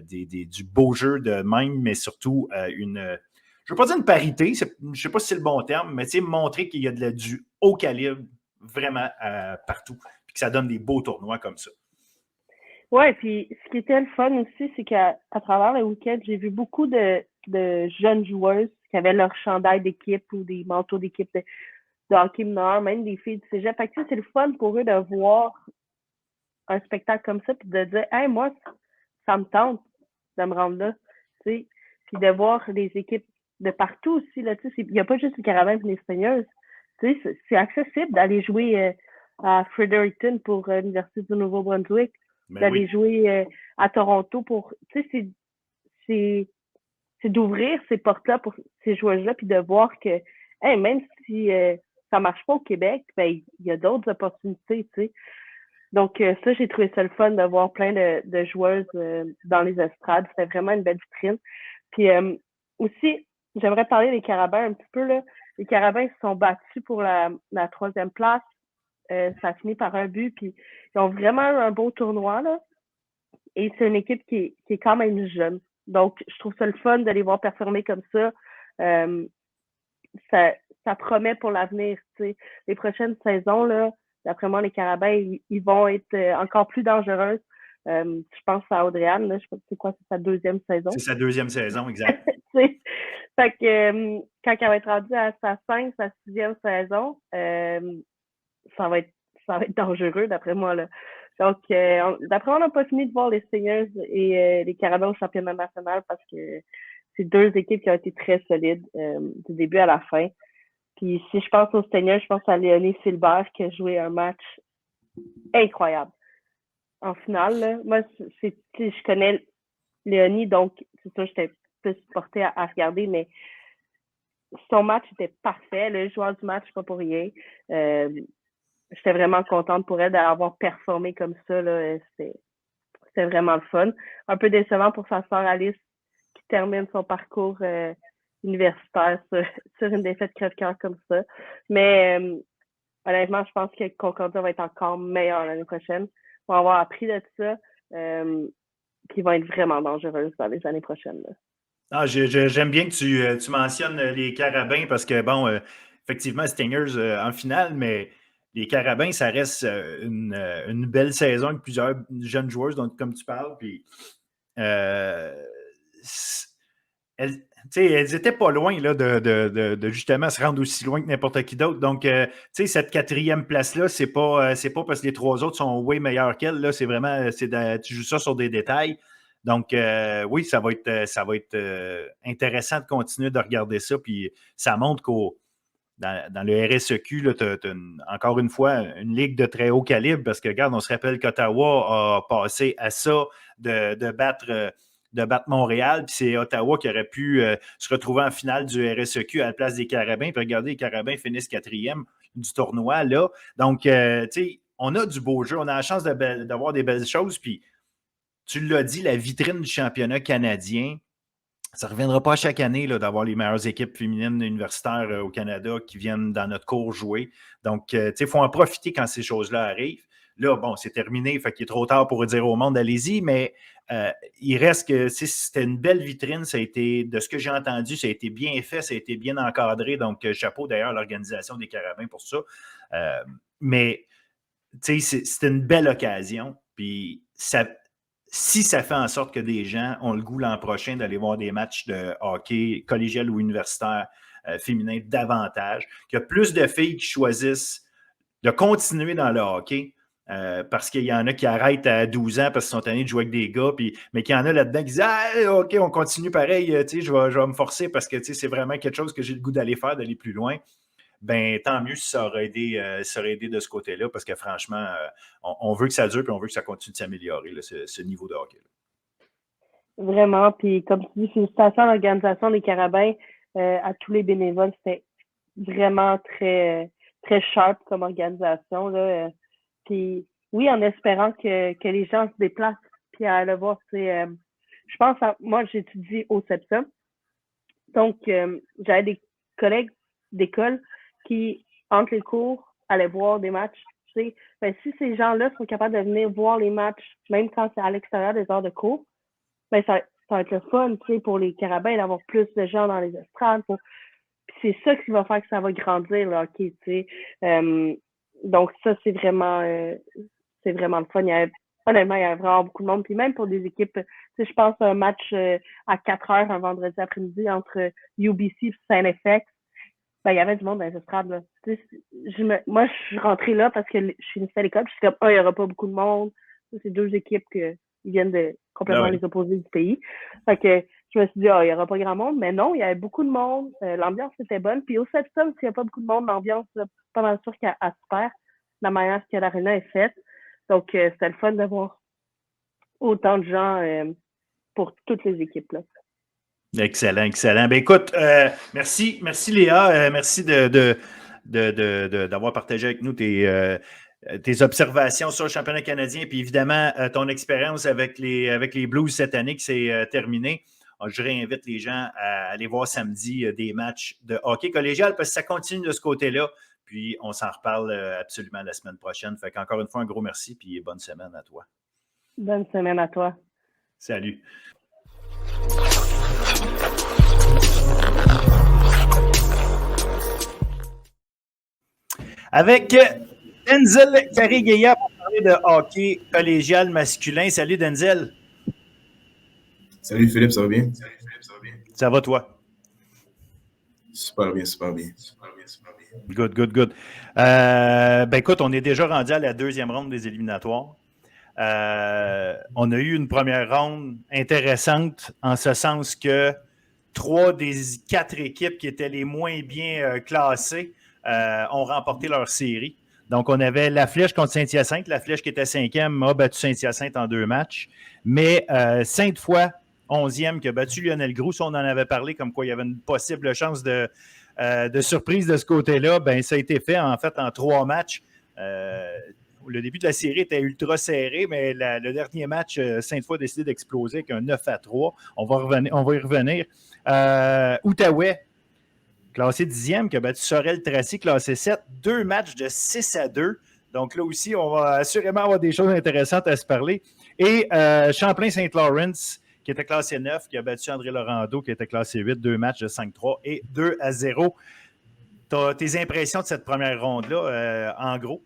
Du beau jeu de même, mais surtout je ne veux pas dire une parité, je ne sais pas si c'est le bon terme, mais montrer qu'il y a du haut calibre vraiment partout, puis que ça donne des beaux tournois comme ça. Ouais, puis ce qui était le fun aussi, c'est qu'à travers le week-end, j'ai vu beaucoup de jeunes joueuses qui avaient leur chandail d'équipe ou des manteaux d'équipe de hockey mineur, même des filles du cégep. Fait que c'est le fun pour eux de voir un spectacle comme ça puis de dire « Hey, moi, ça me tente de me rendre là. » Tu sais, puis de voir les équipes de partout aussi. Là, tu sais, il n'y a pas juste les Carabins et les Seigneurs. Tu sais, c'est accessible d'aller jouer à Fredericton pour l'Université du Nouveau-Brunswick, d'aller jouer à Toronto pour... Tu sais, c'est d'ouvrir ces portes-là pour ces joueuses-là puis de voir que hey, même si ça marche pas au Québec, ben il y a d'autres opportunités, tu sais. Donc ça, j'ai trouvé ça le fun de voir plein de joueuses dans les estrades. C'était vraiment une belle vitrine. Puis aussi, j'aimerais parler des Carabins un petit peu, là. Les Carabins se sont battus pour la 3e place. Ça a fini par un but, puis ils ont vraiment eu un beau tournoi, là. Et c'est une équipe qui est quand même jeune. Donc, je trouve ça le fun de les voir performer comme ça. Ça promet pour l'avenir. Les prochaines saisons, là, d'après moi, les Carabins, ils vont être encore plus dangereuses. Je pense à Audrey-Anne, là, je sais pas c'est quoi, c'est sa 2e saison. C'est sa 2e saison, exact. Fait que quand elle va être rendue à sa 6e saison, ça va être dangereux, d'après moi, là. Donc, d'après moi, on n'a pas fini de voir les Seigneurs et les Carabins au championnat national parce que c'est 2 équipes qui ont été très solides du début à la fin. Puis si je pense aux Seigneurs, je pense à Léonie Silbert qui a joué un match incroyable. En finale, là, moi, je connais Léonie, donc c'est sûr que j'étais plus portée à regarder, mais son match était parfait. Le joueur du match, pas pour rien. J'étais vraiment contente pour elle d'avoir performé comme ça. Là. C'était vraiment le fun. Un peu décevant pour sa sœur Alice qui termine son parcours universitaire sur une défaite crève-cœur comme ça. Mais honnêtement, je pense que Concordia va être encore meilleur l'année prochaine. Ils vont avoir appris de ça. Puis ils vont être vraiment dangereux dans les années prochaines. Là. Ah, j'aime bien que tu mentionnes les Carabins parce que, bon, effectivement, Stingers en finale, mais les Carabins, ça reste une belle saison avec plusieurs jeunes joueurs, donc, comme tu parles. Puis, elles n'étaient pas loin là, de justement se rendre aussi loin que n'importe qui d'autre. Donc, cette 4e place-là, c'est pas parce que les 3 autres sont way meilleurs qu'elles. Là, c'est vraiment, tu joues ça sur des détails. Donc, oui, ça va être intéressant de continuer de regarder ça. Puis, ça montre dans le RSEQ, tu as encore une fois une ligue de très haut calibre parce que, regarde, on se rappelle qu'Ottawa a passé à ça de battre Montréal, puis c'est Ottawa qui aurait pu se retrouver en finale du RSEQ à la place des Carabins. Puis regardez, les Carabins finissent 4e du tournoi, là. Donc, tu sais, on a du beau jeu, on a la chance d'avoir des belles choses, puis tu l'as dit, la vitrine du championnat canadien, ça ne reviendra pas chaque année là, d'avoir les meilleures équipes féminines universitaires au Canada qui viennent dans notre cours jouer. Donc, il faut en profiter quand ces choses-là arrivent. Là, bon, c'est terminé, fait qu'il est trop tard pour dire au monde, allez-y, mais il reste que c'était une belle vitrine. Ça a été, de ce que j'ai entendu, ça a été bien fait, ça a été bien encadré. Donc, chapeau d'ailleurs à l'organisation des Carabins pour ça. Mais, c'était une belle occasion. Puis, si ça fait en sorte que des gens ont le goût l'an prochain d'aller voir des matchs de hockey collégial ou universitaire féminin davantage, qu'il y a plus de filles qui choisissent de continuer dans le hockey parce qu'il y en a qui arrêtent à 12 ans parce qu'ils sont tannés de jouer avec des gars, mais qu'il y en a là-dedans qui disent « Ah, OK, on continue pareil, je vais me forcer parce que c'est vraiment quelque chose que j'ai le goût d'aller faire, d'aller plus loin. » Ben tant mieux si ça aurait aidé de ce côté-là, parce que franchement, on veut que ça dure et on veut que ça continue de s'améliorer, là, ce niveau de hockey. Vraiment, puis comme tu dis, félicitations à l'organisation des Carabins, à tous les bénévoles, c'était vraiment très, très sharp comme organisation, là. Puis oui, en espérant que les gens se déplacent puis à le voir, je pense, moi j'étudie au CEPSA, donc j'avais des collègues d'école qui, entre les cours, allaient voir des matchs. Ben, si ces gens-là sont capables de venir voir les matchs, même quand c'est à l'extérieur des heures de cours, ben, ça va être le fun pour les Carabins d'avoir plus de gens dans les estrades. Puis c'est ça qui va faire que ça va grandir, le hockey. Donc ça, c'est vraiment le fun. Honnêtement, il y a vraiment beaucoup de monde. Puis même pour des équipes, je pense à un match à 4 heures un vendredi après-midi entre UBC et Saint-FX. Ben, il y avait du monde dans les estrades, là. Moi, je suis rentrée là parce que je finissais l'école. Je suis comme, il n'y aura pas beaucoup de monde. C'est 2 équipes qui viennent de complètement les opposés du pays. Fait que je me suis dit, il n'y aura pas grand monde. Mais non, il y avait beaucoup de monde. L'ambiance était bonne. Puis au Septum, s'il n'y a pas beaucoup de monde, l'ambiance, pas mal sûr qu'elle se perd la manière que l'aréna est faite. Donc, c'était le fun d'avoir autant de gens pour toutes les équipes, là. Excellent, excellent. Ben écoute, merci Léa, merci d'avoir partagé avec nous tes observations sur le championnat canadien, puis évidemment ton expérience avec les Blues cette année qui s'est terminée. Je réinvite les gens à aller voir samedi des matchs de hockey collégial parce que ça continue de ce côté-là. Puis on s'en reparle absolument la semaine prochaine. Fait qu'encore une fois, un gros merci, puis bonne semaine à toi. Bonne semaine à toi. Salut. Avec Denzel Carigueya pour parler de hockey collégial masculin. Salut Denzel. Salut Philippe, ça va bien? Ça va toi? Super bien. Good. Ben écoute, on est déjà rendu à la 2e ronde des éliminatoires. On a eu une première ronde intéressante en ce sens que 3 des 4 équipes qui étaient les moins bien classées ont remporté leur série. Donc, on avait la Flèche contre Saint-Hyacinthe. La Flèche qui était 5e a battu Saint-Hyacinthe en 2 matchs. Mais Sainte-Foy, 11e, qui a battu Lionel Groulx. On en avait parlé comme quoi il y avait une possible chance de surprise de ce côté-là. Ben, ça a été fait en fait en 3 matchs. Le début de la série était ultra serré, mais le dernier match, Sainte-Foy a décidé d'exploser avec un 9-3. On va y revenir. Outaouais, classé 10e, qui a battu Sorel-Tracy, classé 7. 2 matchs de 6-2. Donc là aussi, on va assurément avoir des choses intéressantes à se parler. Et Champlain-Saint-Lawrence, qui était classé 9, qui a battu André Laurando, qui était classé 8. 2 matchs de 5-3 et 2-0. tes impressions de cette première ronde-là, en gros?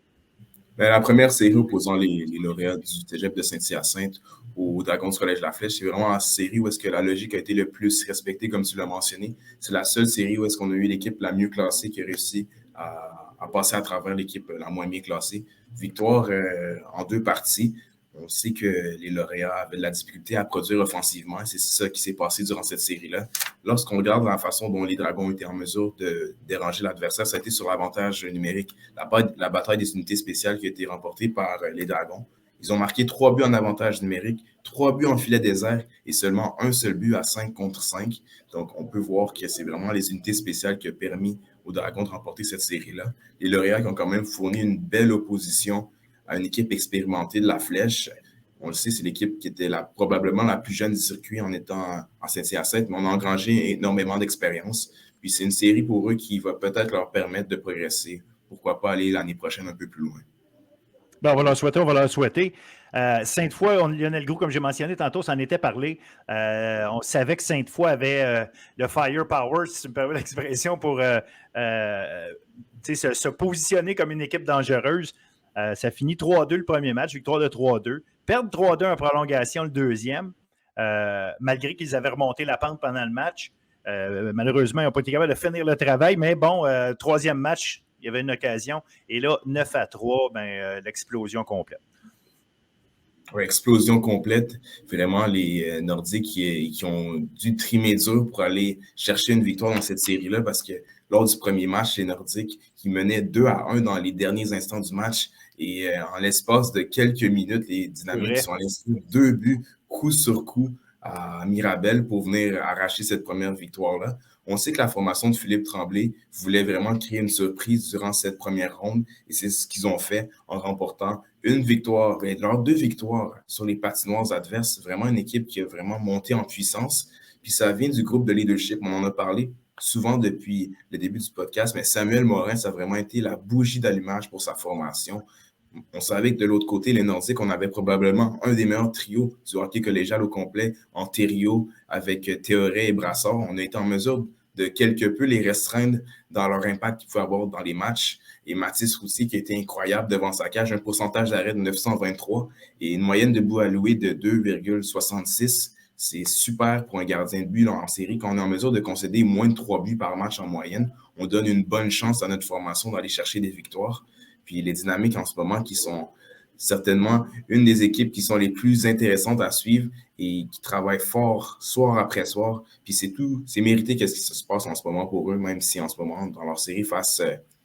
Ben, la première série opposant les lauréats du Cégep de Saint-Hyacinthe au Dragons du Collège La Flèche, c'est vraiment la série où est-ce que la logique a été le plus respectée, comme tu l'as mentionné. C'est la seule série où est-ce qu'on a eu l'équipe la mieux classée qui a réussi à passer à travers l'équipe la moins bien classée. Victoire en 2 parties. On sait que les lauréats avaient de la difficulté à produire offensivement. C'est ça qui s'est passé durant cette série-là. Lorsqu'on regarde la façon dont les Dragons étaient en mesure de déranger l'adversaire, ça a été sur l'avantage numérique. La bataille des unités spéciales qui a été remportée par les Dragons. Ils ont marqué 3 buts en avantage numérique, 3 buts en filet désert et seulement un seul but à 5 contre 5. Donc, on peut voir que c'est vraiment les unités spéciales qui ont permis aux Dragons de remporter cette série-là. Les lauréats qui ont quand même fourni une belle opposition à une équipe expérimentée de la Flèche. On le sait, c'est l'équipe qui était probablement la plus jeune du circuit en étant en Saint-Hyacinthe, mais on a engrangé énormément d'expérience. Puis c'est une série pour eux qui va peut-être leur permettre de progresser. Pourquoi pas aller l'année prochaine un peu plus loin. Ben, on va leur souhaiter. Sainte-Foy, Lionel Groux, comme j'ai mentionné tantôt, ça en était parlé. On savait que Sainte-Foy avait le firepower, si tu me permets l'expression, pour se positionner comme une équipe dangereuse. Ça finit 3-2 le premier match, victoire de 3-2. Perdre 3-2 en prolongation le deuxième, malgré qu'ils avaient remonté la pente pendant le match. Malheureusement, ils n'ont pas été capables de finir le travail, mais bon, troisième match, il y avait une occasion. Et là, 9-3, l'explosion complète. Oui, explosion complète. Vraiment, les Nordiques qui ont dû trimer dur pour aller chercher une victoire dans cette série-là parce que lors du premier match, les Nordiques qui menaient 2-1 dans les derniers instants du match et en l'espace de quelques minutes, les Dynamiques sont allés inscrire 2 buts coup sur coup à Mirabel pour venir arracher cette première victoire-là. On sait que la formation de Philippe Tremblay voulait vraiment créer une surprise durant cette première ronde et c'est ce qu'ils ont fait en remportant une victoire, leurs 2 victoires sur les patinoires adverses. Vraiment une équipe qui a vraiment monté en puissance. Puis ça vient du groupe de leadership. On en a parlé souvent depuis le début du podcast, mais Samuel Morin, ça a vraiment été la bougie d'allumage pour sa formation. On savait que de l'autre côté, les Nordiques, on avait probablement un des meilleurs trios du hockey collégial au complet, en trio, avec Théoret et Brassard. On a été en mesure de quelque peu les restreindre dans leur impact qu'ils pouvaient avoir dans les matchs. Et Mathis Roussy, qui était incroyable devant sa cage, un pourcentage d'arrêt de 923 et une moyenne de buts alloués de 2,66. C'est super pour un gardien de but là, en série. Quand on est en mesure de concéder moins de 3 buts par match en moyenne, on donne une bonne chance à notre formation d'aller chercher des victoires. Puis les Dynamiques en ce moment qui sont certainement une des équipes qui sont les plus intéressantes à suivre et qui travaillent fort soir après soir. Puis c'est mérité qu'est-ce qui se passe en ce moment pour eux, même si en ce moment, dans leur série face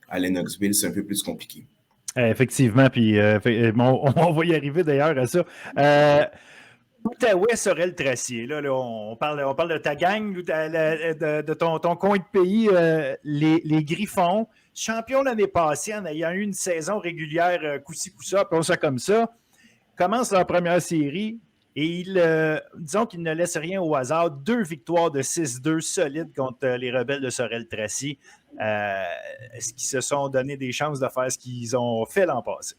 à Lennoxville, c'est un peu plus compliqué. Effectivement, puis on va y arriver d'ailleurs à ça. L'Outaouais serait le tracier. Là, on parle de ta gang, de ton coin de pays, les Griffons, champions l'année passée en ayant eu une saison régulière coup-ci, coup-ça, puis on ça comme ça, commence leur première série et disons qu'ils ne laissent rien au hasard. 2 victoires de 6-2 solides contre les Rebelles de Sorel-Tracy. Est-ce qu'ils se sont donné des chances de faire ce qu'ils ont fait l'an passé?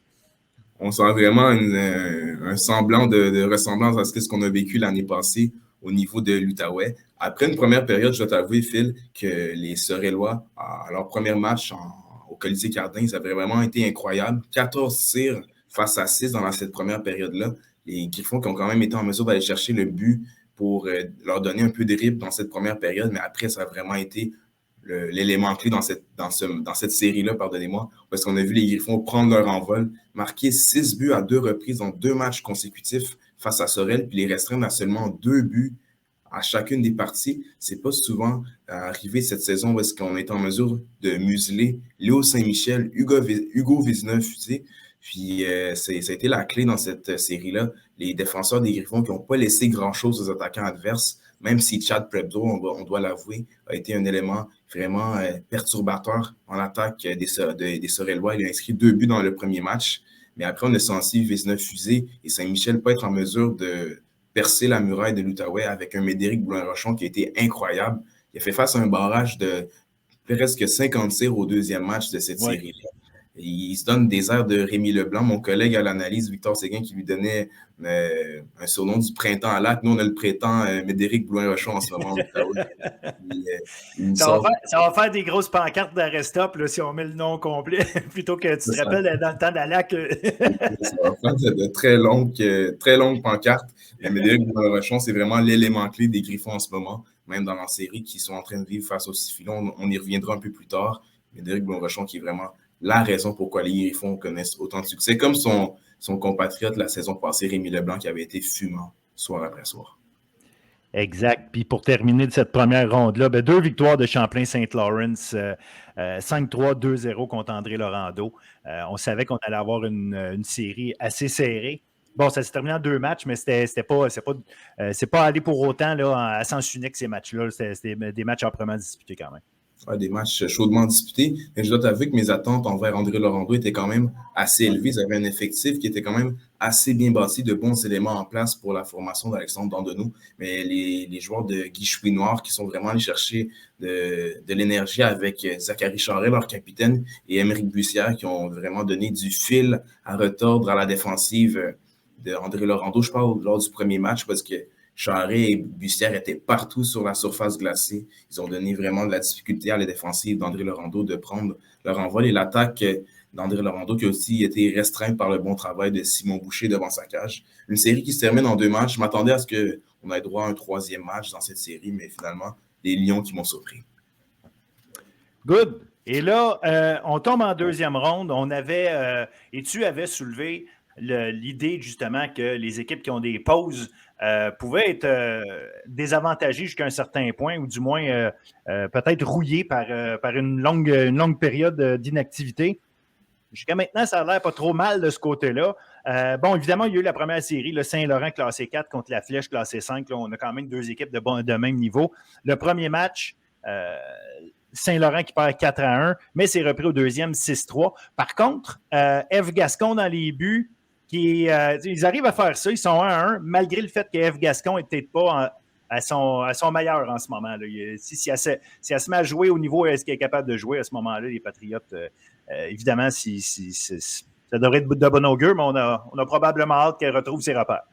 On sent vraiment un semblant de ressemblance à ce qu'on a vécu l'année passée au niveau de l'Outaouais. Après une première période, je dois t'avouer, Phil, que les Sorellois, à leur premier match au Colisée Cardin, ça avait vraiment été incroyable. 14 tirs face à 6 dans cette première période-là. Les Griffons qui ont quand même été en mesure d'aller chercher le but pour leur donner un peu de rythme dans cette première période, mais après, ça a vraiment été l'élément clé dans cette série-là, pardonnez-moi, parce qu'on a vu les Griffons prendre leur envol, marquer 6 buts à 2 reprises dans 2 matchs consécutifs face à Sorel, puis les restreindre à seulement 2 buts à chacune des parties. C'est pas souvent arrivé cette saison où est-ce qu'on est en mesure de museler Léo Saint-Michel, Hugo Vézineux-Fusé. Puis ça a été la clé dans cette série-là. Les défenseurs des Griffons qui n'ont pas laissé grand-chose aux attaquants adverses, même si Chad Prebdo, on doit l'avouer, a été un élément vraiment perturbateur en attaque des Sorellois. Il a inscrit 2 buts dans le premier match, mais après, on a senti Vézineux-Fusé et Saint-Michel pas être en mesure de percer la muraille de l'Outaouais avec un Médéric Boulin-Rochon qui a été incroyable. Il a fait face à un barrage de presque 50 tirs au deuxième match de cette série-là. Il se donne des airs de Rémi Leblanc. Mon collègue à l'analyse, Victor Séguin, qui lui donnait un surnom du printemps à Lac. Nous, on a le printemps Médéric Blouin-Rochon en ce moment au Ottawa. Ça va faire des grosses pancartes d'Arrestop là, si on met le nom complet, plutôt que tu te rappelles dans le temps de la Lac. Ça va faire de très longues pancartes. Mais Médéric Blouin-Rochon, c'est vraiment l'élément clé des Griffons en ce moment, même dans la série qui sont en train de vivre face aux Siphilons. On y reviendra un peu plus tard. Médéric Blouin-Rochon qui est vraiment la raison pourquoi les Griffons connaissent autant de succès, comme son compatriote la saison passée, Rémi Leblanc, qui avait été fumant soir après soir. Exact. Puis pour terminer de cette première ronde-là, 2 victoires de Champlain-Saint-Lawrence, 5-3, 2-0 contre André Laurando. On savait qu'on allait avoir une série assez serrée. Bon, ça s'est terminé en 2 matchs, mais c'est pas allé pour autant là, à sens unique ces matchs-là. C'était des matchs âprement disputés quand même. Des matchs chaudement disputés. Mais je dois t'avouer que mes attentes envers André Laurando étaient quand même assez élevées. Ils avaient un effectif qui était quand même assez bien bâti, de bons éléments en place pour la formation d'Alexandre Dandonneau. Mais les joueurs de Guy Chouinard qui sont vraiment allés chercher de l'énergie avec Zachary Charest, leur capitaine, et Émeric Bussière qui ont vraiment donné du fil à retordre à la défensive de André Laurando. Je parle lors du premier match parce que Charest et Bussière étaient partout sur la surface glacée. Ils ont donné vraiment de la difficulté à la défensive d'André Laurando de prendre leur envol. Et l'attaque d'André Laurando qui a aussi été restreinte par le bon travail de Simon Boucher devant sa cage. Une série qui se termine en 2 matchs. Je m'attendais à ce qu'on ait droit à un 3e match dans cette série, mais finalement, les Lions qui m'ont surpris. Good. Et là, on tombe en 2e ronde. On avait, et tu avais soulevé l'idée justement que les équipes qui ont des pauses pouvaient être désavantagées jusqu'à un certain point, ou du moins peut-être rouillées par une longue période d'inactivité. Jusqu'à maintenant, ça a l'air pas trop mal de ce côté-là. Bon, évidemment, il y a eu la première série, le Saint-Laurent classé 4 contre la Flèche classé 5. Là, on a quand même 2 équipes de même niveau. Le premier match, Saint-Laurent qui perd 4-1, mais c'est repris au deuxième 6-3. Par contre, F. Gascon dans les buts, ils arrivent à faire ça, ils sont 1-1, malgré le fait que F. Gascon n'est peut-être pas à son meilleur en ce moment. Là. Si elle se met à jouer au niveau est-ce qu'il est capable de jouer à ce moment-là, les Patriotes, évidemment, ça devrait être de bon augure, mais on a probablement hâte qu'elle retrouve ses repères.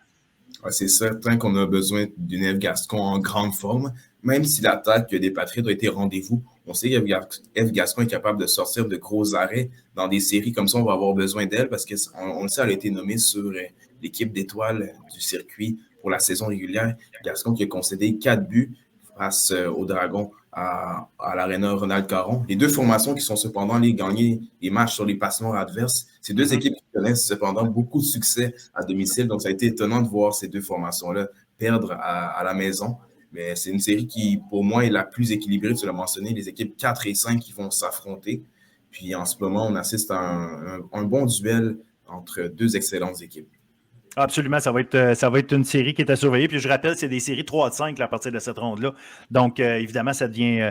Ouais, c'est certain qu'on a besoin d'une F. Gascon en grande forme, même si l'attaque des Patriotes a été rendez-vous. On sait que F. Gascon est capable de sortir de gros arrêts dans des séries comme ça. On va avoir besoin d'elle parce qu'on le sait, elle a été nommée sur l'équipe d'étoiles du circuit pour la saison régulière. Gascon qui a concédé 4 buts face aux Dragons à l'Arena Ronald Caron. Les 2 formations qui sont cependant allées gagner les matchs sur les passements adverses. Ces 2 équipes qui connaissent cependant beaucoup de succès à domicile. Donc, ça a été étonnant de voir ces 2 formations-là perdre à la maison. Mais c'est une série qui, pour moi, est la plus équilibrée. Tu l'as mentionné, les équipes 4 et 5 qui vont s'affronter. Puis, en ce moment, on assiste à un bon duel entre 2 excellentes équipes. Absolument, ça va être une série qui est à surveiller. Puis je rappelle, c'est des séries 3-5 à partir de cette ronde-là. Donc, évidemment, ça devient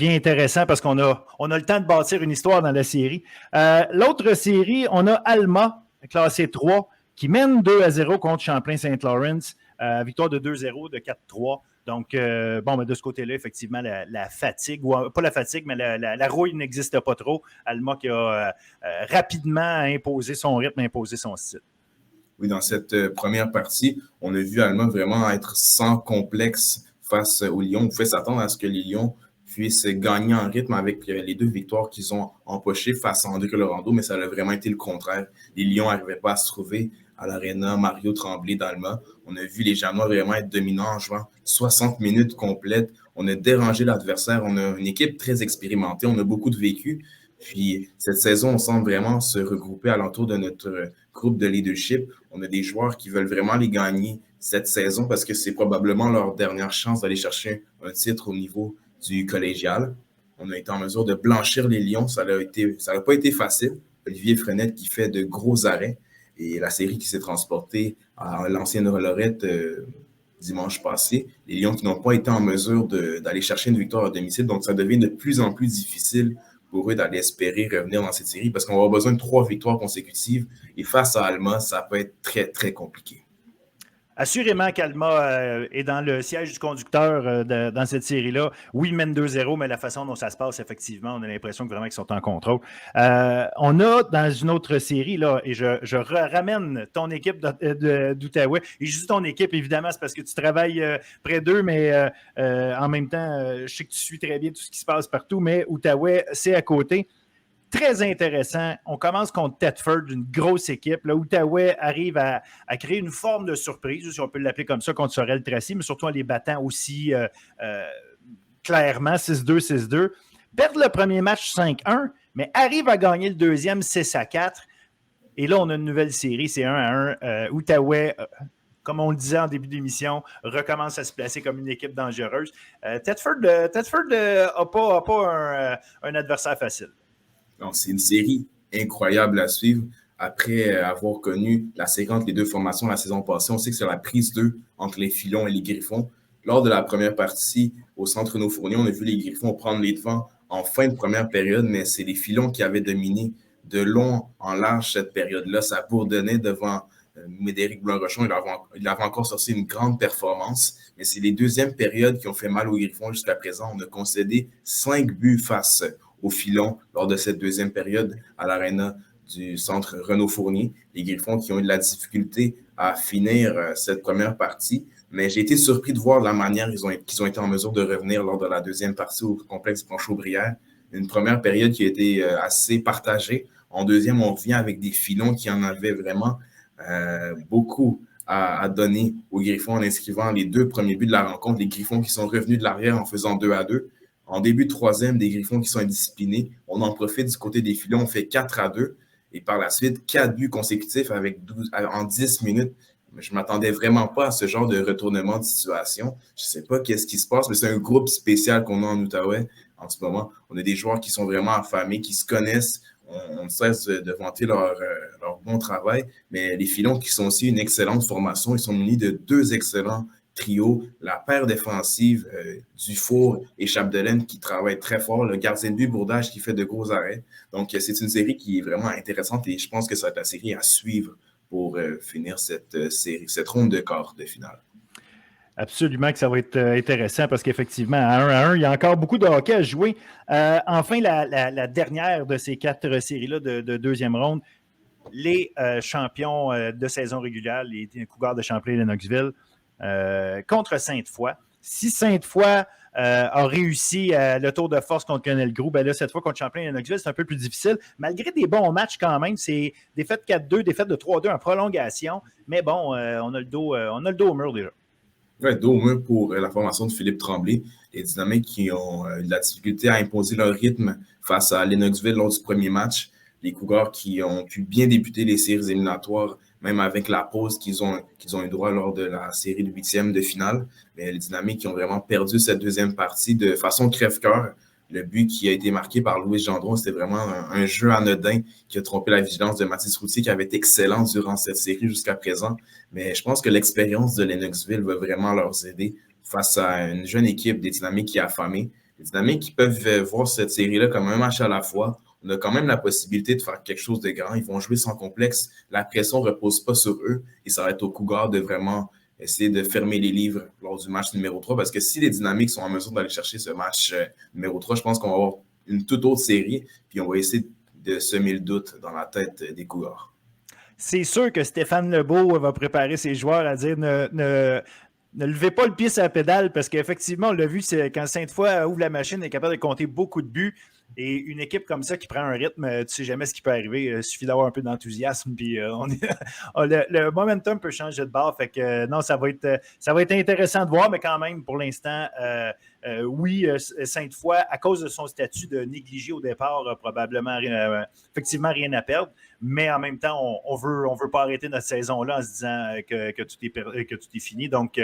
intéressant parce qu'on a le temps de bâtir une histoire dans la série. L'autre série, on a Alma, classé 3, qui mène 2-0 contre Champlain-Saint-Lawrence. Victoire de 2-0, de 4-3. Donc, de ce côté-là, effectivement, la fatigue, ou pas la fatigue, mais la rouille n'existe pas trop. Alma qui a rapidement imposé son rythme, imposé son style. Oui, dans cette première partie, on a vu Alma vraiment être sans complexe face aux Lions. On pouvait s'attendre à ce que les Lions puissent gagner en rythme avec les 2 victoires qu'ils ont empochées face à André Laurando, mais ça a vraiment été le contraire. Les Lions n'arrivaient pas à se trouver à l'Arena Mario Tremblay d'Alma. On a vu les Janois vraiment être dominants en jouant 60 minutes complètes. On a dérangé l'adversaire. On a une équipe très expérimentée. On a beaucoup de vécu. Puis, cette saison, on semble vraiment se regrouper alentour de notre groupe de leadership. On a des joueurs qui veulent vraiment les gagner cette saison parce que c'est probablement leur dernière chance d'aller chercher un titre au niveau du collégial. On a été en mesure de blanchir les Lions. Ça n'a pas été facile. Olivier Frenette qui fait de gros arrêts et la série qui s'est transportée à l'ancienne Lorette dimanche passé. Les Lions qui n'ont pas été en mesure d'aller chercher une victoire à domicile. Donc, ça devient de plus en plus difficile pour eux d'aller espérer revenir dans cette série parce qu'on va avoir besoin de 3 victoires consécutives et face à Alma, ça peut être très, très compliqué. Assurément qu'Alma est dans le siège du conducteur dans cette série-là. Oui, ils mènent 2-0, mais la façon dont ça se passe, effectivement, on a l'impression que vraiment qu'ils sont en contrôle. On a dans une autre série, là, et je ramène ton équipe d'Outaouais. Et je dis ton équipe, évidemment, c'est parce que tu travailles près d'eux, mais en même temps, je sais que tu suis très bien tout ce qui se passe partout, mais Outaouais, c'est à côté. Très intéressant. On commence contre Thetford, une grosse équipe. L'Outaouais arrive à créer une forme de surprise, si on peut l'appeler comme ça, contre Sorel-Tracy, mais surtout en les battant aussi clairement, 6-2, 6-2. Perdent le premier match 5-1, mais arrivent à gagner le deuxième 6-4. Et là, on a une nouvelle série, c'est 1-1. Outaouais, comme on le disait en début d'émission, recommence à se placer comme une équipe dangereuse. Thetford n'a pas un adversaire facile. Donc, c'est une série incroyable à suivre. Après avoir connu la séquence des deux formations la saison passée, on sait que c'est la prise 2 entre les Filons et les Griffons. Lors de la première partie au Centre Renaud-Fournier, on a vu les Griffons prendre les devants en fin de première période, mais c'est les Filons qui avaient dominé de long en large cette période-là. Ça bourdonnait devant Médéric Blanc-Rochon. Il avait encore sorti une grande performance, mais c'est les deuxièmes périodes qui ont fait mal aux Griffons jusqu'à présent. On a concédé 5 buts face au Filon lors de cette deuxième période à l'aréna du centre Renaud-Fournier. Les Griffons qui ont eu de la difficulté à finir cette première partie, mais j'ai été surpris de voir la manière qu'ils ont été en mesure de revenir lors de la deuxième partie au complexe Blanchot-Brière. Une première période qui a été assez partagée. En deuxième, on revient avec des Filons qui en avaient vraiment beaucoup à donner aux Griffons en inscrivant les 2 premiers buts de la rencontre. Les Griffons qui sont revenus de l'arrière en faisant 2-2. En début de troisième, des Griffons qui sont indisciplinés. On en profite du côté des Filons. On fait 4-2. Et par la suite, 4 buts consécutifs en 10 minutes. Je ne m'attendais vraiment pas à ce genre de retournement de situation. Je ne sais pas qu'est-ce qui se passe, mais c'est un groupe spécial qu'on a en Outaouais en ce moment. On a des joueurs qui sont vraiment affamés, qui se connaissent. On ne cesse de vanter leur bon travail. Mais les Filons qui sont aussi une excellente formation, ils sont munis de 2 excellents trio, la paire défensive Dufour et Chapdelaine qui travaillent très fort, le gardien de but Bourdage qui fait de gros arrêts. Donc, c'est une série qui est vraiment intéressante et je pense que ça va être la série à suivre pour finir cette ronde de quart de finale. Absolument que ça va être intéressant parce qu'effectivement, à 1-1, il y a encore beaucoup de hockey à jouer. Enfin, la dernière de ces 4 séries-là de deuxième ronde, les champions de saison régulière, les Cougars de Champlain-Lennoxville, contre Sainte-Foy. Si Sainte-Foy a réussi le tour de force contre Lionel Groux, ben là, cette fois contre Champlain-Lennoxville, c'est un peu plus difficile. Malgré des bons matchs quand même, c'est défaite 4-2, défaite de 3-2 en prolongation. Mais bon, on a le dos au mur déjà. Ouais, dos au mur pour la formation de Philippe Tremblay. Les Dynamiques qui ont eu de la difficulté à imposer leur rythme face à Lennoxville lors du premier match. Les Cougars qui ont pu bien débuter les séries éliminatoires, même avec la pause qu'ils ont eu droit lors de la série de 8e de finale. Mais les Dynamiques qui ont vraiment perdu cette deuxième partie de façon crève-cœur. Le but qui a été marqué par Louis Gendron, c'était vraiment un jeu anodin qui a trompé la vigilance de Mathis Routier, qui avait été excellent durant cette série jusqu'à présent. Mais je pense que l'expérience de Lennoxville va vraiment leur aider face à une jeune équipe des Dynamiques qui est affamée. Les Dynamiques qui peuvent voir cette série-là comme un match à la fois. On a quand même la possibilité de faire quelque chose de grand. Ils vont jouer sans complexe. La pression ne repose pas sur eux et ça va être aux Cougars de vraiment essayer de fermer les livres lors du match numéro 3 parce que si les Dynamiques sont en mesure d'aller chercher ce match numéro 3, je pense qu'on va avoir une toute autre série puis on va essayer de semer le doute dans la tête des Cougars. C'est sûr que Stéphane Lebeau va préparer ses joueurs à dire ne levez pas le pied sur la pédale parce qu'effectivement, on l'a vu, c'est quand Sainte-Foy ouvre la machine, elle est capable de compter beaucoup de buts. Et une équipe comme ça qui prend un rythme, tu ne sais jamais ce qui peut arriver. Il suffit d'avoir un peu d'enthousiasme. Puis le momentum peut changer de bord. Fait que non, ça va être intéressant de voir, mais quand même, pour l'instant, oui, Sainte-Foy, à cause de son statut de négligé au départ, a probablement effectivement rien à perdre. Mais en même temps, on veut pas arrêter notre saison-là en se disant que tout est fini. Donc,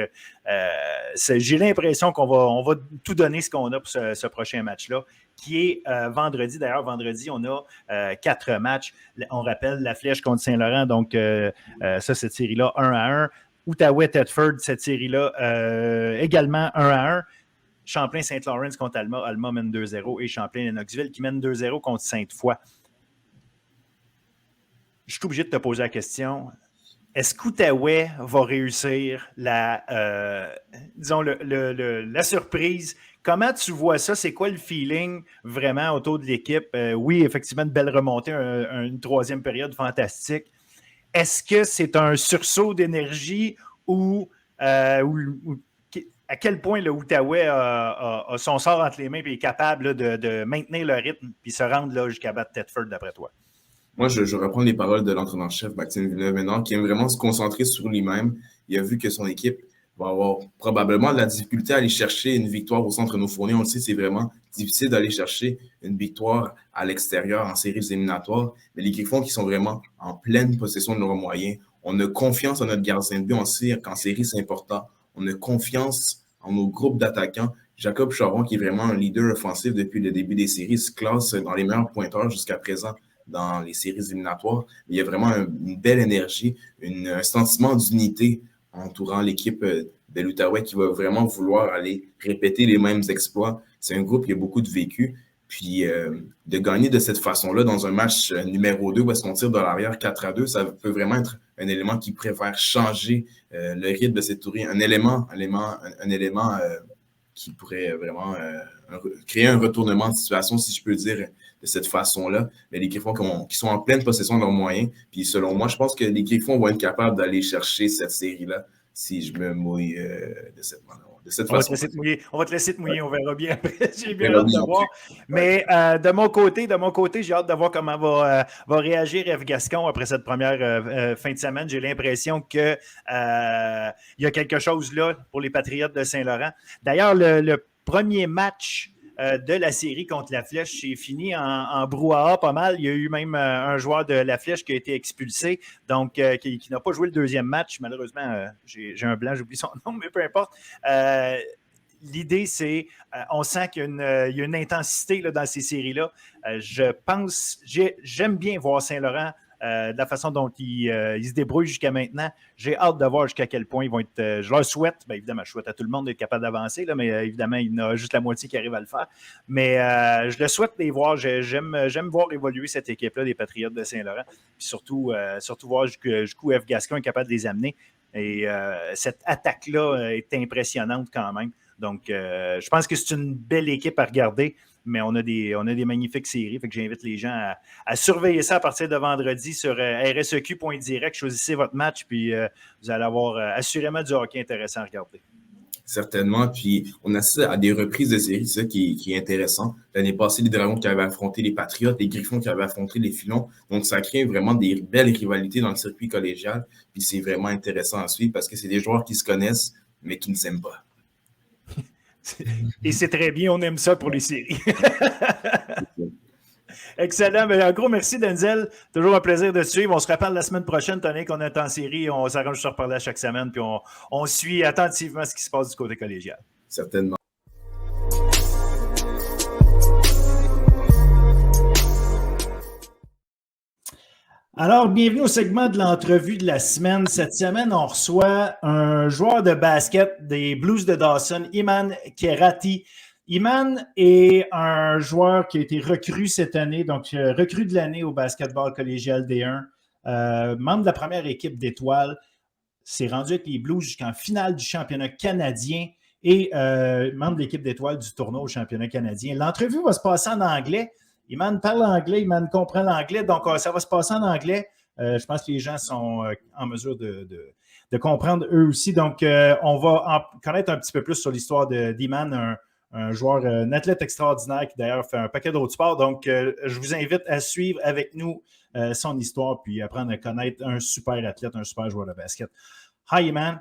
j'ai l'impression qu'on va tout donner ce qu'on a pour ce prochain match-là, qui est vendredi. D'ailleurs, vendredi, on a 4 matchs. On rappelle la Flèche contre Saint-Laurent. Donc, cette série-là, 1-1. Outaouais-Thetford, cette série-là, également 1-1. Champlain-Saint-Laurent contre Alma. Alma mène 2-0. Et Champlain-Lennoxville qui mène 2-0 contre Sainte-Foy. Je suis obligé de te poser la question. est-ce qu'Outaouais va réussir disons la surprise? Comment tu vois ça? C'est quoi le feeling vraiment autour de l'équipe? Oui, effectivement, une belle remontée, une troisième période fantastique. Est-ce que c'est un sursaut d'énergie ou à quel point l'Outaouais a son sort entre les mains et est capable là, de maintenir le rythme et se rendre là, jusqu'à battre Thetford d'après toi? Moi, je reprends les paroles de l'entraîneur-chef Maxime Villeneuve-Ménard, qui aime vraiment se concentrer sur lui-même. Il a vu que son équipe va avoir probablement de la difficulté à aller chercher une victoire au Centre Nos-Fourniers. On le sait, c'est vraiment difficile d'aller chercher une victoire à l'extérieur en séries éliminatoires. Mais les Griffons qui sont vraiment en pleine possession de leurs moyens, on a confiance en notre gardien de but. On sait qu'en série, c'est important. On a confiance en nos groupes d'attaquants. Jacob Charon, qui est vraiment un leader offensif depuis le début des séries, se classe dans les meilleurs pointeurs jusqu'à présent dans les séries éliminatoires. Il y a vraiment une belle énergie, un sentiment d'unité entourant l'équipe de l'Outaouais qui va vraiment vouloir aller répéter les mêmes exploits. C'est un groupe qui a beaucoup de vécu. Puis de gagner de cette façon-là dans un match numéro 2 où est-ce qu'on tire de l'arrière 4-2, ça peut vraiment être un élément qui pourrait faire changer le rythme de cette tournée. Un élément qui pourrait vraiment créer un retournement de situation, si je peux dire, de cette façon-là. Mais les Griffons qui sont en pleine possession de leurs moyens. Puis selon moi, je pense que les Griffons vont être capables d'aller chercher cette série-là si je me mouille de cette façon. On va te laisser te mouiller, on verra bien après. J'ai bien hâte de voir. Mais de mon côté, j'ai hâte de voir comment va réagir F. Gascon après cette première fin de semaine. J'ai l'impression qu'il y a quelque chose là pour les Patriotes de Saint-Laurent. D'ailleurs, le premier match de la série contre la Flèche, c'est fini en brouhaha pas mal. Il y a eu même un joueur de la Flèche qui a été expulsé, donc qui n'a pas joué le deuxième match. Malheureusement, j'ai un blanc, j'oublie son nom, mais peu importe. L'idée, c'est, on sent qu'il y a une intensité là, dans ces séries-là. J'aime bien voir Saint-Laurent de la façon dont ils se débrouillent jusqu'à maintenant. J'ai hâte de voir jusqu'à quel point ils vont être. Je leur souhaite, bien évidemment, je souhaite à tout le monde d'être capable d'avancer, là, mais évidemment, il y en a juste la moitié qui arrive à le faire. Mais je le souhaite les voir. J'aime voir évoluer cette équipe-là des Patriotes de Saint-Laurent. Puis surtout voir jusqu'où F. Gascon est capable de les amener. Et cette attaque-là est impressionnante quand même. Donc, je pense que c'est une belle équipe à regarder. Mais on a des magnifiques séries. Fait que j'invite les gens à surveiller ça à partir de vendredi sur rseq.direct. Choisissez votre match, puis vous allez avoir assurément du hockey intéressant à regarder. Certainement. Puis on assiste à des reprises de séries, c'est ça qui est intéressant. L'année passée, les Dragons qui avaient affronté les Patriotes, les Griffons qui avaient affronté les Filons. Donc, ça crée vraiment des belles rivalités dans le circuit collégial. Puis c'est vraiment intéressant à suivre parce que c'est des joueurs qui se connaissent, mais qui ne s'aiment pas. Et c'est très bien, on aime ça pour les séries. Excellent. Un gros merci, Denzel. Toujours un plaisir de te suivre. On se reparle la semaine prochaine, Tony, qu'on est en série. On s'arrange de se reparler à chaque semaine, puis on suit attentivement ce qui se passe du côté collégial. Certainement. Alors, bienvenue au segment de l'entrevue de la semaine. Cette semaine, on reçoit un joueur de basket des Blues de Dawson, Iman Kerati. Iman est un joueur qui a été recru cette année, donc recru de l'année au basketball collégial D1, membre de la première équipe d'étoiles, s'est rendu avec les Blues jusqu'en finale du championnat canadien et membre de l'équipe d'étoiles du tournoi au championnat canadien. L'entrevue va se passer en anglais. Iman parle anglais, Iman comprend l'anglais, donc ça va se passer en anglais. Je pense que les gens sont en mesure de comprendre eux aussi. Donc, on va en connaître un petit peu plus sur l'histoire d'Iman, un joueur, un athlète extraordinaire qui d'ailleurs fait un paquet d'autres sports. Donc, je vous invite à suivre avec nous son histoire puis apprendre à connaître un super athlète, un super joueur de basket. Hi, Iman.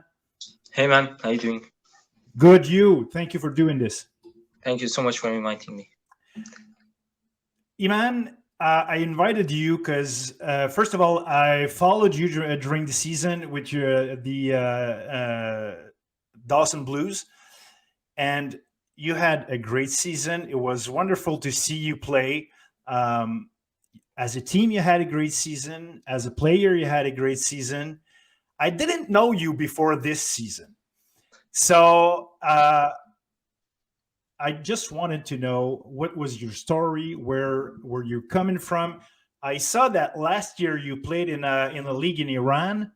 Hey, man. How are you doing? Good, you. Thank you for doing this. Thank you so much for inviting me. Iman, I invited you because, first of all, I followed you during the season with the Dawson Blues, and you had a great season. It was wonderful to see you play. As a team, you had a great season. As a player, you had a great season. I didn't know you before this season. So I just wanted to know, what was your story? Where were you coming from? I saw that last year you played in a league in Iran.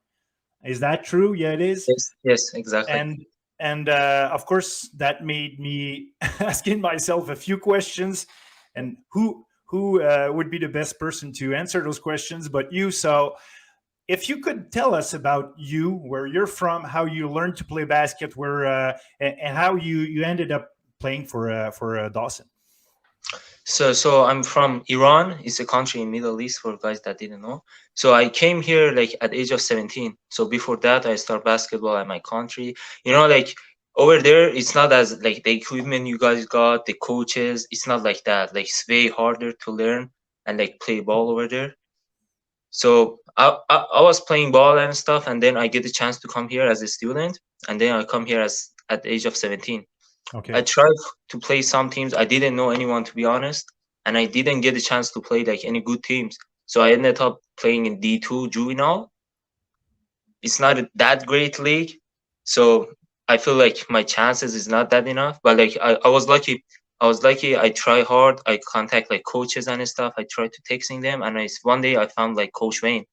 Is that true? Yeah, it is. Yes, exactly. And of course, that made me asking myself a few questions, and who would be the best person to answer those questions but you. So if you could tell us about you, where you're from, how you learned to play basket, where and how you ended up playing for Dawson. So I'm from Iran. It's a country in Middle East for guys that didn't know. So I came here like at age of 17. So before that, I started basketball at my country. Like over there, it's not as like the equipment you guys got, the coaches. It's not like that. Like it's way harder to learn and like play ball over there. So I was playing ball and stuff, and then I get the chance to come here as a student, and then I come here at the age of 17. Okay. I tried to play some teams. I didn't know anyone, to be honest, and I didn't get a chance to play like any good teams. So I ended up playing in D2 juvenile. It's not that great league, so I feel like my chances is not that enough. But like I was lucky. I try hard. I contact like coaches and stuff. I try to texting them, and one day I found like Coach Wayne.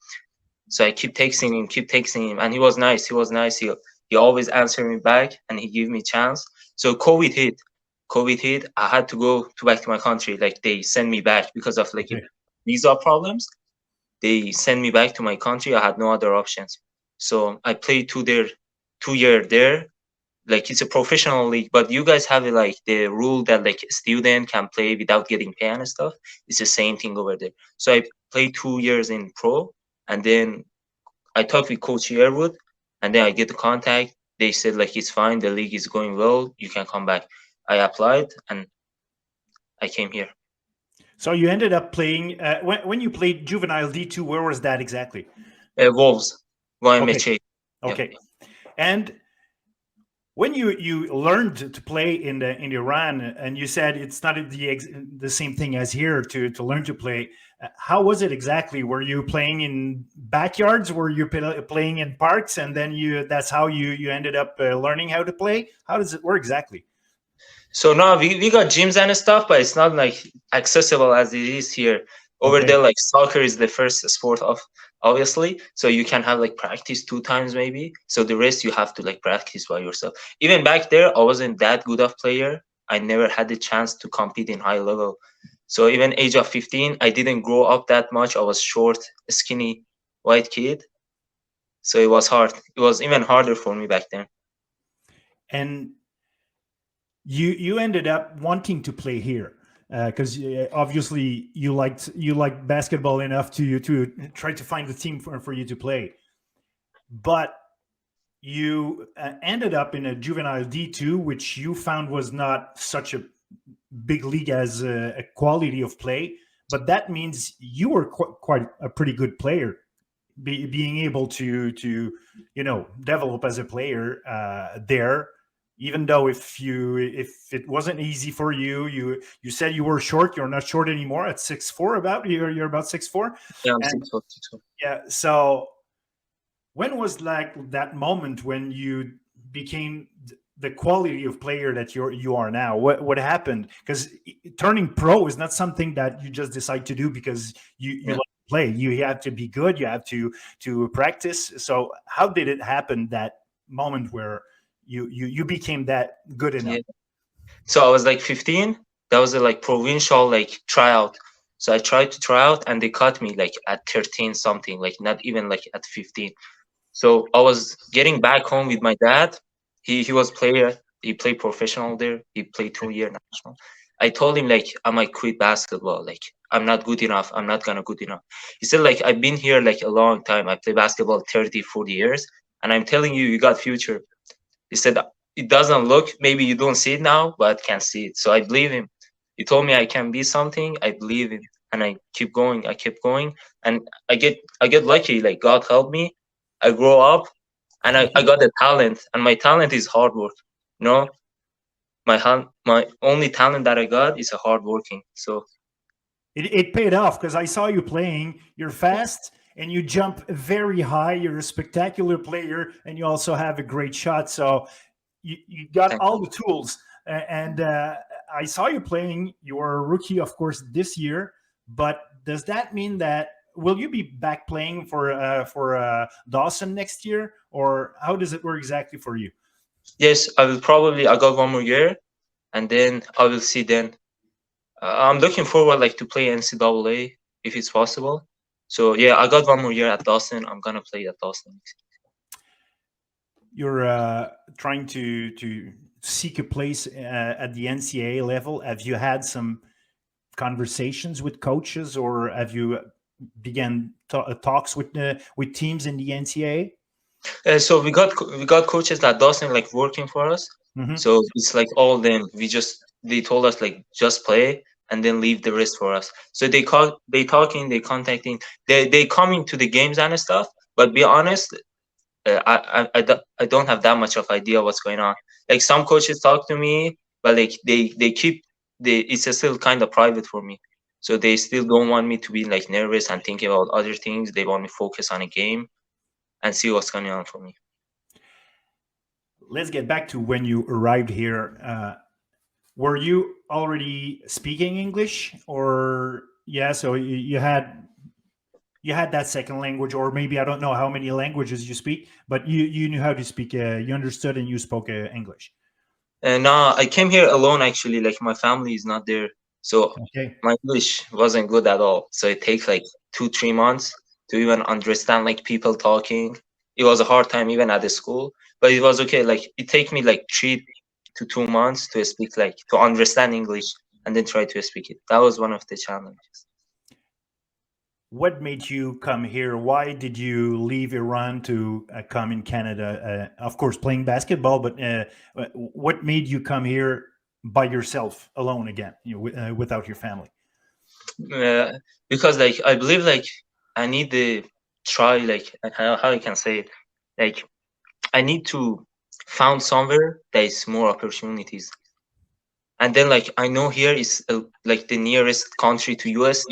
So I keep texting him, and he was nice. He always answered me back, and he gave me chance. So COVID hit. I had to go back to my country. Like they sent me back because of like visa problems. They sent me back to my country. I had no other options. So I played 2 year there. Like it's a professional league, but you guys have like the rule that like a student can play without getting paid and stuff. It's the same thing over there. So I played 2 years in pro, and then I talked with Coach Yearwood, and then I get the contact. They said like it's fine, the league is going well, you can come back. I applied and I came here. So you ended up playing when you played juvenile D2. Where was that exactly? Wolves, YMHA. Okay. Yep. And when you learned to play in Iran, and you said it's not the same thing as here to learn to play, how was it exactly? Were you playing in backyards? Were you playing in parks? And then that's how you ended up learning how to play? How does it work exactly? So now we got gyms and stuff, but it's not like accessible as it is here. Over there, like soccer is the first sport of obviously, so you can have like practice 2 times maybe. So the rest you have to like practice by yourself. Even back there, I wasn't that good of player. I never had the chance to compete in high level. So even age of 15, I didn't grow up that much. I was short, skinny, white kid. So it was hard. It was even harder for me back then. And you ended up wanting to play here because obviously you liked basketball enough to try to find the team for you to play, but you ended up in a juvenile D2, which you found was not such a big league as a quality of play, but that means you were quite a pretty good player, being able to develop as a player there. Even though if it wasn't easy for you, you said you were short. You're not short anymore at 6'4". You're about 6'4". Yeah, I'm 6'4". Yeah. So when was like that moment when you became the quality of player that you are now? What happened? Because turning pro is not something that you just decide to do because you like to play. You have to be good. You have to practice. So how did it happen, that moment where you became that good enough? Yeah. So I was like 15. That was a like provincial like tryout. So I tried to try out, and they cut me like at 13 something, like not even like at 15. So I was getting back home with my dad. He was player. He played professional there. He played 2-year national. I told him like I might quit basketball. Like I'm not good enough. I'm not gonna good enough. He said like I've been here like a long time. I play basketball 30, 40 years, and I'm telling you, you got future. He said, it doesn't look, maybe you don't see it now, but I can see it. So I believe him. He told me I can be something. I believe him, and I keep going. I kept going, and I get lucky. Like God helped me. I grow up, and I got the talent, and my talent is hard work. My only talent that I got is a hard working. So it paid off, because I saw you playing. You're fast and you jump very high. You're a spectacular player, and you also have a great shot. So you got all the tools. And I saw you playing. You were a rookie, of course, this year. But does that mean that will you be back playing for Dawson next year, or how does it work exactly for you? Yes, I got 1 more year, and then I will see then. I'm looking forward like to play NCAA if it's possible. So yeah, I got 1 more year at Dawson. I'm gonna play at Dawson. You're trying to seek a place at the NCAA level. Have you had some conversations with coaches, or have you began talks with teams in the NCAA? So we got coaches at Dawson like working for us. Mhm. So it's like all them. They told us like just play and then leave the rest for us. So they contacting, they coming to the games and stuff. But be honest, I don't have that much of idea what's going on. Like some coaches talk to me, but like they keep it's still kind of private for me. So they still don't want me to be like nervous and thinking about other things. They want me to focus on a game and see what's going on for me. Let's get back to when you arrived here. Were you already speaking English, or so you had that second language, or maybe I don't know how many languages you speak, but you knew how to speak. You understood and you spoke English. No, I came here alone actually. Like my family is not there, so my English wasn't good at all. So it takes like 2-3 months to even understand like people talking. It was a hard time even at the school, but it was okay. Like it take me like 3 to 2 months to speak, like to understand English and then try to speak it. That was one of the challenges. What made you come here? Why did you leave Iran to come in Canada? Of course, playing basketball, but what made you come here by yourself, alone again, without your family? Because like I believe like I need to try, like how I can say it, like I need to found somewhere there is more opportunities. And then like I know here is like the nearest country to US,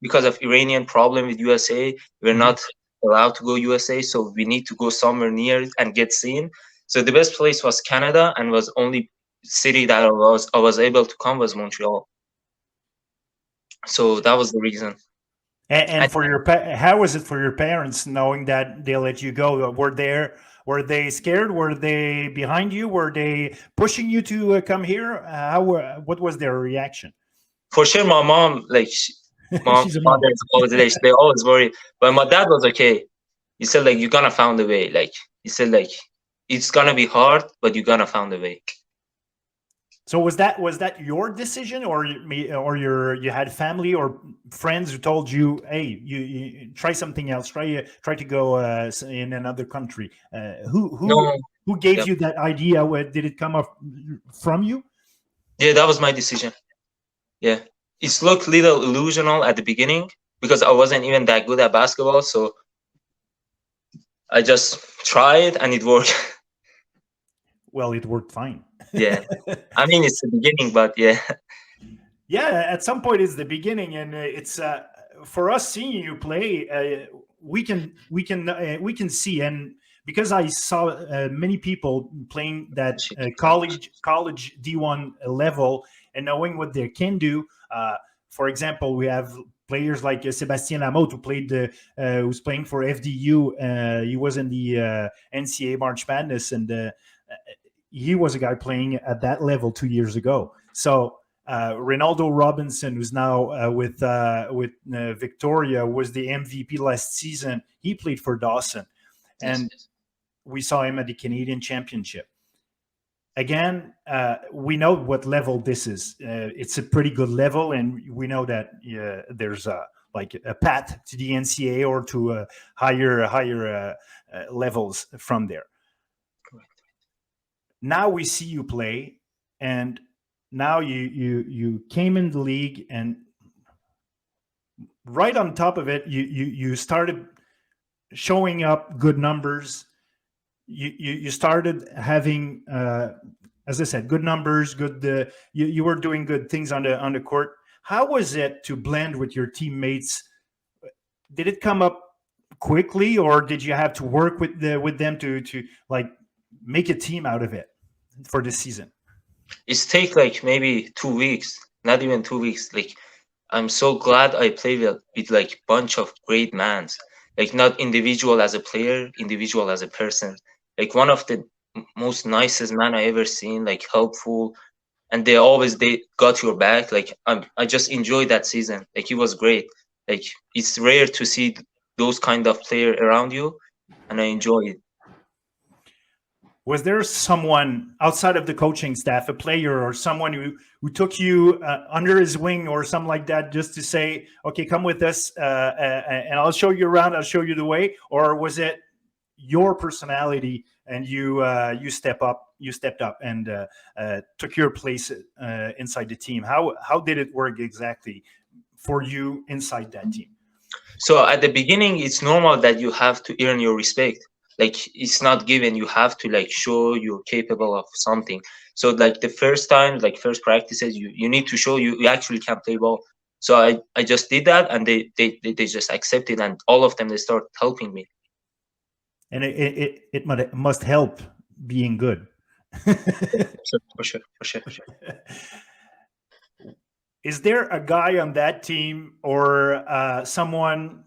because of Iranian problem with USA, we're not allowed to go USA, so we need to go somewhere near and get seen. So the best place was Canada, and was only city that I was able to come was Montreal. So that was the reason. And for how was it for your parents knowing that they let you go? Were they scared? Were they behind you? Were they pushing you to come here? What was their reaction? For sure, my mom, like She's a mom. they always worry. But my dad was okay. He said like you're gonna find a way. Like he said like it's gonna be hard, but you're gonna find a way. So was that your decision, or you had family or friends who told you, hey, you try something else, try to go in another country? Who gave you that idea? Did it come up from you? Yeah, that was my decision. Yeah, it looked little illusional at the beginning because I wasn't even that good at basketball, so I just tried and it worked. Well, it worked fine. Yeah, I mean it's the beginning, but yeah. Yeah, at some point it's the beginning, and it's for us seeing you play, we can see, and because I saw many people playing that college D1 level and knowing what they can do. For example, we have players like Sébastien Lamotte, who played who's playing for FDU. He was in the NCAA March Madness, and he was a guy playing at that level 2 years ago. So Ronaldo Robinson, who's now with Victoria, was the MVP last season. He played for Dawson, and we saw him at the Canadian Championship. Again, we know what level this is. It's a pretty good level, and we know that there's like a path to the NCAA or to higher levels from there. Now we see you play, and now you came in the league, and right on top of it, you started showing up good numbers. You started having, as I said, good numbers. Good. You were doing good things on the court. How was it to blend with your teammates? Did it come up quickly, or did you have to work with them to like make a team out of it for this season? It's take like maybe 2 weeks, not even 2 weeks. Like I'm so glad I played with like bunch of great mans, like not individual as a player, individual as a person. Like one of the most nicest man I ever seen, like helpful, and they got your back. Like I just enjoyed that season. Like it was great. Like it's rare to see those kind of player around you, and I enjoy it. Was there someone outside of the coaching staff, a player or someone who took you under his wing or something like that, just to say, okay, come with us and I'll show you around, I'll show you the way? Or was it your personality and you stepped up and took your place inside the team? How did it work exactly for you inside that team? So at the beginning, it's normal that you have to earn your respect. Like it's not given. You have to like show you're capable of something. So like the first time, like first practices, you need to show you actually can play ball. So I just did that, and they just accepted, and all of them they start helping me. And it must help being good. For sure. Is there a guy on that team or someone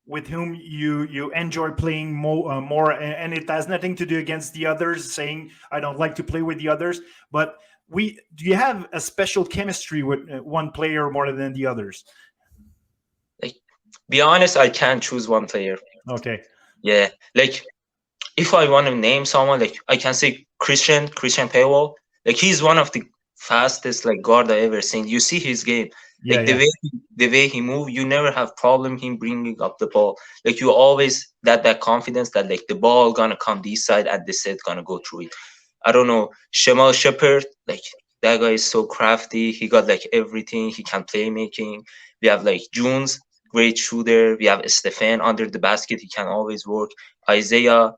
with whom you enjoy playing more, and it has nothing to do against the others, saying I don't like to play with the others, but do you have a special chemistry with one player more than the others? Like, be honest, I can't choose one player. Okay. Yeah, like if I want to name someone, like I can say Christian Paywall. Like he's one of the fastest like guard I ever seen. You see his game, Yeah, like yeah. the way he move, you never have problem him bringing up the ball. Like you always that confidence that like the ball gonna come this side and the set gonna go through it. I don't know, Shemal Shepard, like that guy is so crafty. He got like everything. He can play making. We have like Jones, great shooter. We have Stefan under the basket. He can always work. Isaiah,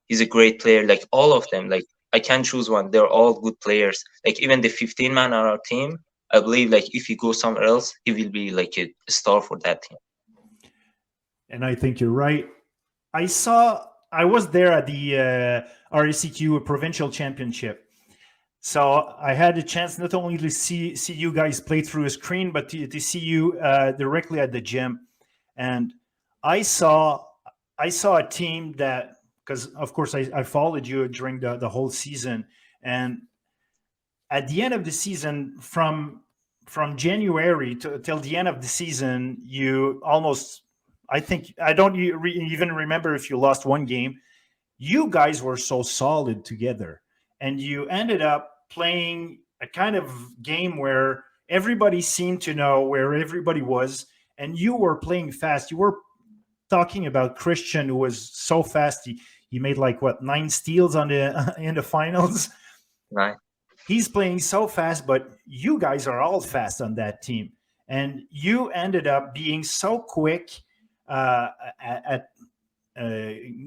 he's a great player. Like all of them, like I can't choose one. They're all good players. Like even the 15 man on our team, I believe like if he goes somewhere else, he will be like a star for that team. And I think you're right. I was there at the RACQ Provincial Championship. So I had a chance not only to see you guys play through a screen, but to see you directly at the gym. And I saw a team that, because of course I followed you during the whole season, and at the end of the season, from January till the end of the season, you almost, I think, I don't even remember if you lost one game. You guys were so solid together, and you ended up playing a kind of game where everybody seemed to know where everybody was, and you were playing fast. You were talking about Christian, who was so fast. He made like 9 steals on the in the finals. Right. He's playing so fast, but you guys are all fast on that team, and you ended up being so quick at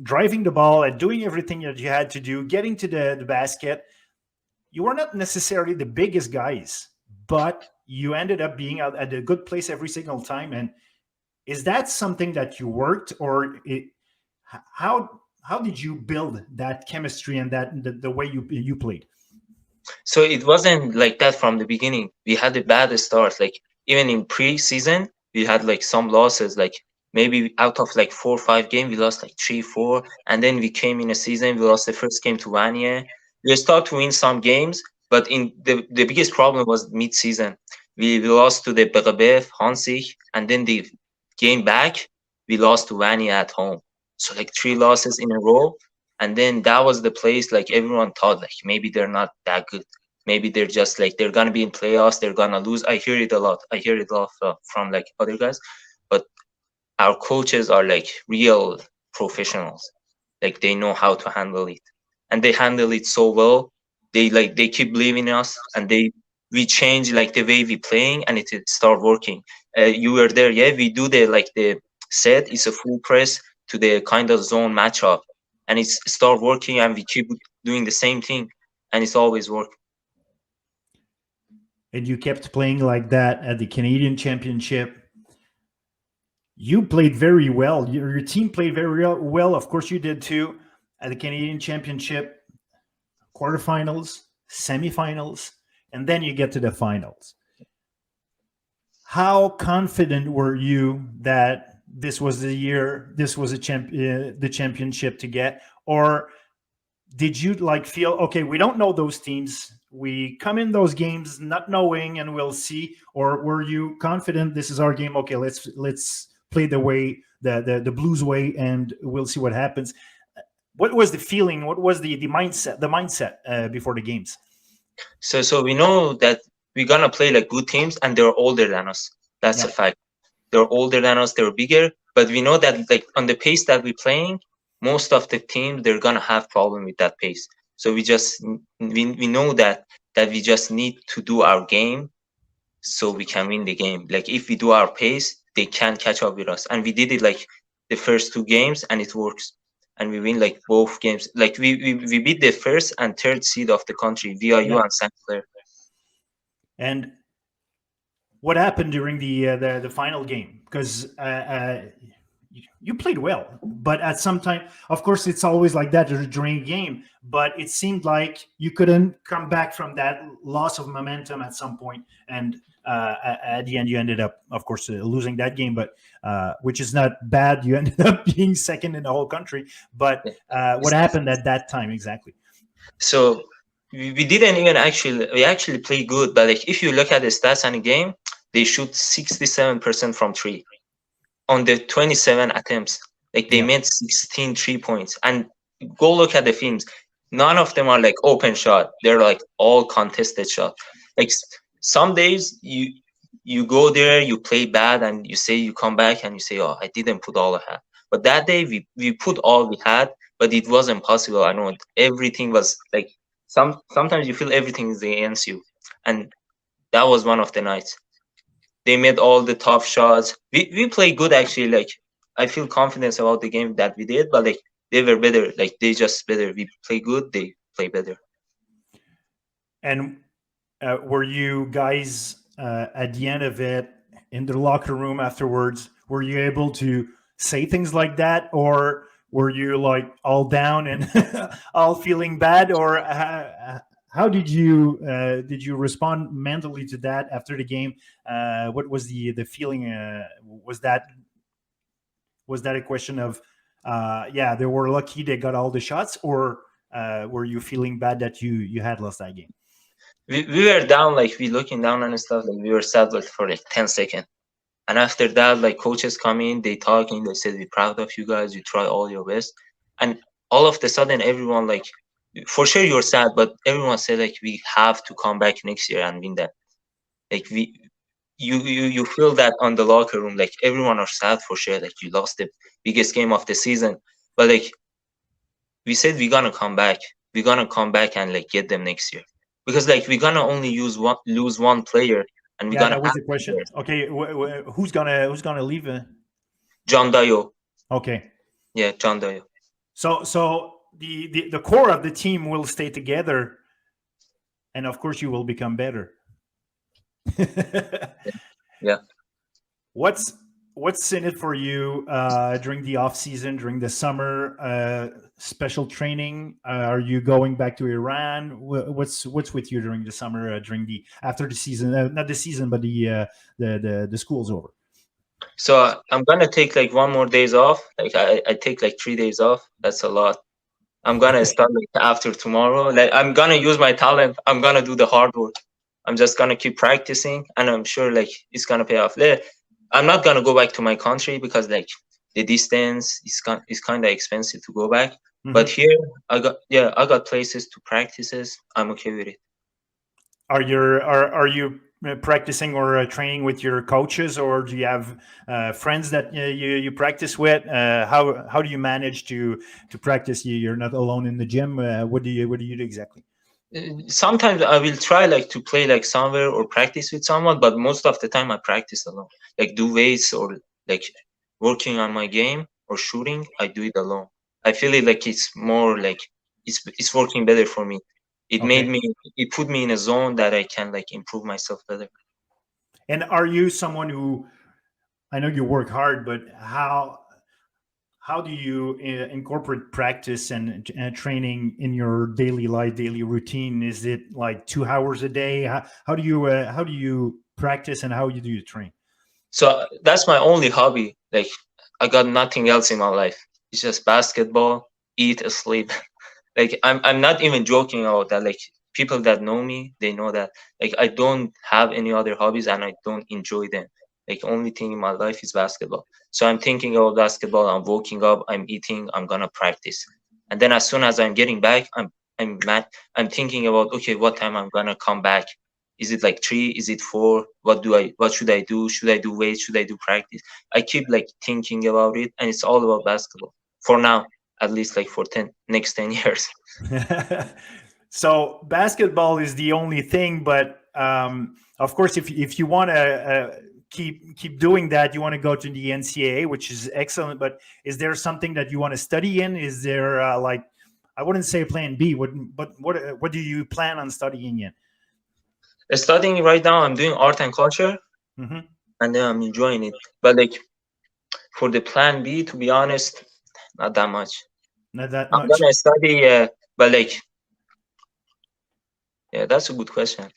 driving the ball, at doing everything that you had to do, getting to the basket. You were not necessarily the biggest guys, but you ended up being at a good place every single time. And is that something that you worked, or how did you build that chemistry and that the way you played? So it wasn't like that from the beginning. We had a bad start. Like even in pre-season, we had like some losses. Like maybe out of like 4 or 5 games, we lost like 3, 4, and then we came in a season. We lost the first game to Vanier. We started to win some games, but in the biggest problem was mid-season. We lost to the Berebev, Hansich, and then the game back, we lost to Vanier at home. So like 3 losses in a row. And then that was the place like everyone thought like maybe they're not that good. Maybe they're just like they're gonna be in playoffs, they're gonna lose. I hear it a lot. I hear it a lot from like other guys. But our coaches are like real professionals. Like they know how to handle it, and they handle it so well. They keep believing in us, and we change like the way we playing, and it start working. You were there, yeah. We do the set. It's a full press to the kind of zone matchup, and it's start working, and we keep doing the same thing, and it's always work. And you kept playing like that at the Canadian Championship. You played very well. Your team played very well. Of course, you did too at the Canadian Championship, quarterfinals, semifinals, and then you get to the finals. how confident were you that this was the year, this was the championship to get, or did you like feel okay? We don't know those teams. We come in those games not knowing, and we'll see. Or were you confident this is our game? Okay, let's play the way the Blues way, and we'll see what happens. What was the feeling? What was the mindset? The mindset before the games. So we know that we're gonna play like good teams, and they're older than us. That's a fact. They're older than us. They're bigger, but we know that like on the pace that we're playing, most of the teams they're gonna have problem with that pace. So we know that we just need to do our game, so we can win the game. Like if we do our pace, they can't catch up with us, and we did it like the first 2 games, and it works. And we win like both games. Like we beat the first and third seed of the country, VIU and St. Clair. And what happened during the final game? Because you played well, but at some time, of course, it's always like that during a game. But it seemed like you couldn't come back from that loss of momentum at some point, and at the end, you ended up, of course, losing that game. But which is not bad. You ended up being second in the whole country. But what happened at that time exactly? So we didn't even we actually played good. But like if you look at the stats in the game, they shoot 67% from 3 on the 27 attempts. Like they made 16 3-points. And go look at the films. None of them are like open shot. They're like all contested shot. Like some days you go there, you play bad, and you come back and you say, oh, I didn't put all I had. But that day we put all we had, but it wasn't possible. I know everything was like sometimes you feel everything is against you. And that was one of the nights. They made all the tough shots. We play good actually. Like I feel confidence about the game that we did, but like they were better. Like they just better. We play good, they play better. And were you guys at the end of it in the locker room afterwards? Were you able to say things like that, or were you like all down and all feeling bad, or how did you respond mentally to that after the game? What was the feeling? Was that a question of they were lucky they got all the shots, or were you feeling bad that you had lost that game? We were down, like we looking down and stuff, like we were sad like for like 10 seconds. And after that, like coaches come in, they talking, they said, we're proud of you guys, you try all your best. And all of the sudden everyone like, for sure you're sad, but everyone said like we have to come back next year and win that. Like you feel that on the locker room, like everyone are sad for sure, like you lost the biggest game of the season. But like we said we're gonna come back. We're gonna come back and like get them next year. Because like we're gonna only lose one player, and we're gonna. That was the question. Okay, who's gonna leave? John Dayo. Okay. Yeah, John Dayo. So the core of the team will stay together, and of course you will become better. Yeah. What's in it for you during the off season, during the summer special training? Are you going back to Iran? What's with you during the summer, after the season? Not the season, but the school's over. So I'm gonna take like 1 more days off. Like I take like 3 days off. That's a lot. I'm gonna start like after tomorrow. Like I'm gonna use my talent. I'm gonna do the hard work. I'm just gonna keep practicing, and I'm sure like it's gonna pay off. I'm not gonna go back to my country because like the distance is kind of expensive to go back. Mm-hmm. But here I got places to practices. I'm okay with it. Are you practicing or training with your coaches, or do you have friends that you practice with? How do you manage to practice? You're not alone in the gym. What do you do exactly? Sometimes I will try like to play like somewhere or practice with someone, but most of the time I practice alone. Like do weights or like working on my game or shooting, I do it alone. I feel it like it's more like it's working better for me. It put me in a zone that I can like improve myself better. And are you someone who, I know you work hard, but how do you incorporate practice and training in your daily life, daily routine? Is it like 2 hours a day? How do you practice, and how do you train? So that's my only hobby. Like I got nothing else in my life. It's just basketball, eat, sleep. Like I'm not even joking about that. Like people that know me, they know that. Like I don't have any other hobbies and I don't enjoy them. Like only thing in my life is basketball. So I'm thinking about basketball. I'm waking up. I'm eating. I'm gonna practice. And then as soon as I'm getting back, I'm thinking about, okay, what time I'm gonna come back. Is it like 3? Is it 4? What should I do? Should I do weight? Should I do practice? I keep like thinking about it, and it's all about basketball for now, at least like for next 10 years. So basketball is the only thing, but of course, if you want to keep doing that, you want to go to the NCAA, which is excellent. But is there something that you want to study in? Is there like, I wouldn't say plan B, but what do you plan on studying in? Studying right now, I'm doing art and culture, and then I'm enjoying it. But like for the plan B, to be honest, not that much. Not that much. I'm gonna study, but like, yeah, that's a good question.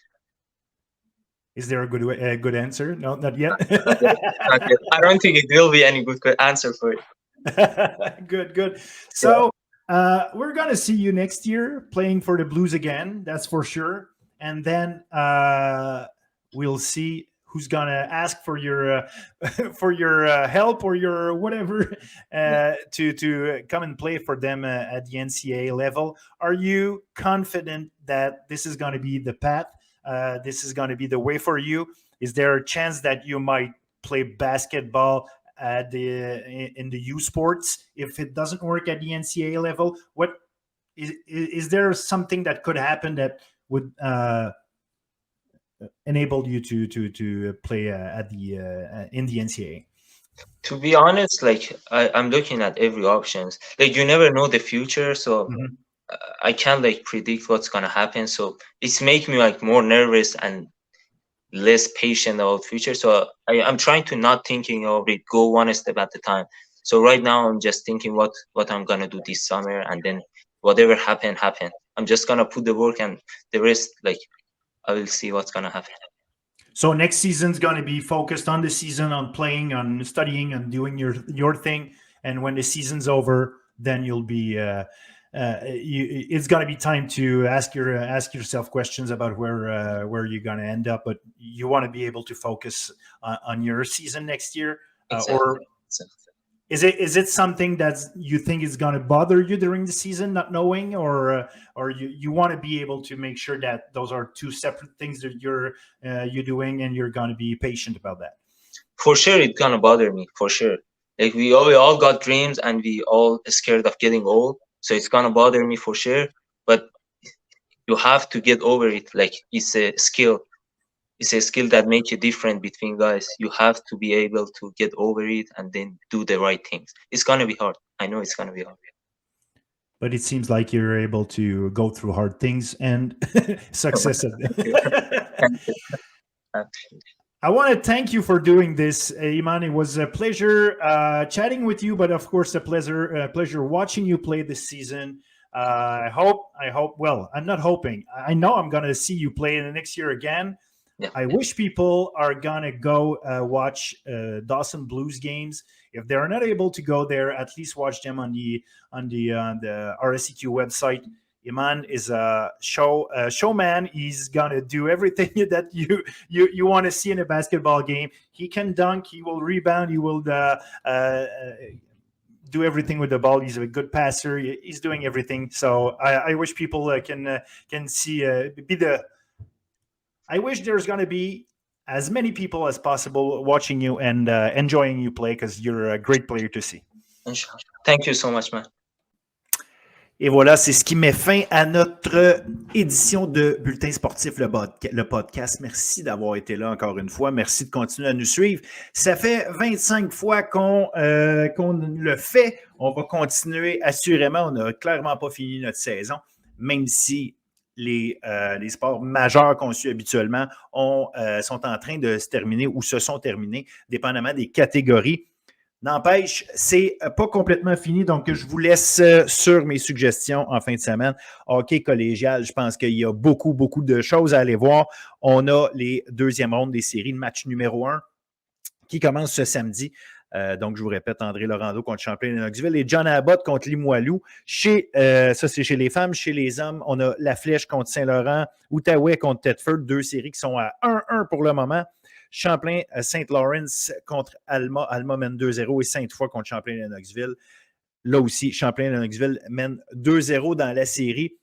Is there a good answer? No, not yet. Not yet. I don't think it will be any good answer for it. Good. So we're gonna see you next year playing for the Blues again. That's for sure. And then we'll see who's gonna ask for your help or your whatever to come and play for them at the NCAA level. Are you confident that this is going to be the path? This is going to be the way for you? Is there a chance that you might play basketball in the U Sports if it doesn't work at the NCAA level? What is there something that could happen that would enable you to play at the in the NCAA? To be honest, like I'm looking at every options. Like you never know the future, so I can't like predict what's gonna happen. So it's making me like more nervous and less patient about future. So I'm trying to not thinking of it, go one step at a time. So right now I'm just thinking what I'm gonna do this summer, and then whatever happen. I'm just gonna put the work, and the rest, like I will see what's gonna happen. So next season's gonna be focused on the season, on playing, on studying, and doing your thing. And when the season's over, then you'll be. It's gonna be time to ask yourself questions about where you're gonna end up. But you want to be able to focus on your season next year, Exactly. or is it something that you think is going to bother you during the season, not knowing, or you want to be able to make sure that those are two separate things that you're doing, and you're going to be patient about that? For sure, it's gonna bother me. For sure, like we all got dreams, and we all scared of getting old. So it's gonna bother me for sure. But you have to get over it. Like it's a skill. It's a skill that makes you different between guys. You have to be able to get over it and then do the right things. It's gonna be hard. I know it's gonna be hard. But it seems like you're able to go through hard things and success at them. I want to thank you for doing this, Iman. It was a pleasure chatting with you, but of course a pleasure watching you play this season. I hope. Well, I'm not hoping. I know I'm going to see you play in the next year again. Yeah. I wish people are gonna go watch Dawson Blues games. If they're not able to go there, at least watch them on the RSEQ website. Iman is a showman. He's gonna do everything that you want to see in a basketball game. He can dunk. He will rebound. He will do everything with the ball. He's a good passer. He's doing everything. So I wish people can see I wish there's going to be as many people as possible watching you and enjoying you play, because you're a great player to see. Thank you so much, man. Et voilà, c'est ce qui met fin à notre édition de Bulletin sportif, le podcast. Merci d'avoir été là encore une fois. Merci de continuer à nous suivre. Ça fait 25 fois qu'on le fait. On va continuer assurément. On n'a clairement pas fini notre saison, même si les sports majeurs qu'on suit habituellement sont en train de se terminer ou se sont terminés, dépendamment des catégories. N'empêche, c'est pas complètement fini, donc je vous laisse sur mes suggestions en fin de semaine. Hockey collégial, je pense qu'il y a beaucoup de choses à aller voir. On a les deuxièmes rondes des séries, le match numéro 1 qui commence ce samedi. Donc, je vous répète, André Laurando contre Champlain-Lennoxville et John Abbott contre Limoilou. Ça, c'est chez les femmes. Chez les hommes, on a La Flèche contre Saint-Laurent, Outaouais contre Thetford, 2 séries qui sont à 1-1 pour le moment. Champlain-Saint-Lawrence contre Alma. Alma mène 2-0 et Sainte-Foy contre Champlain-Lennoxville. Là aussi, Champlain-Lennoxville mène 2-0 dans la série.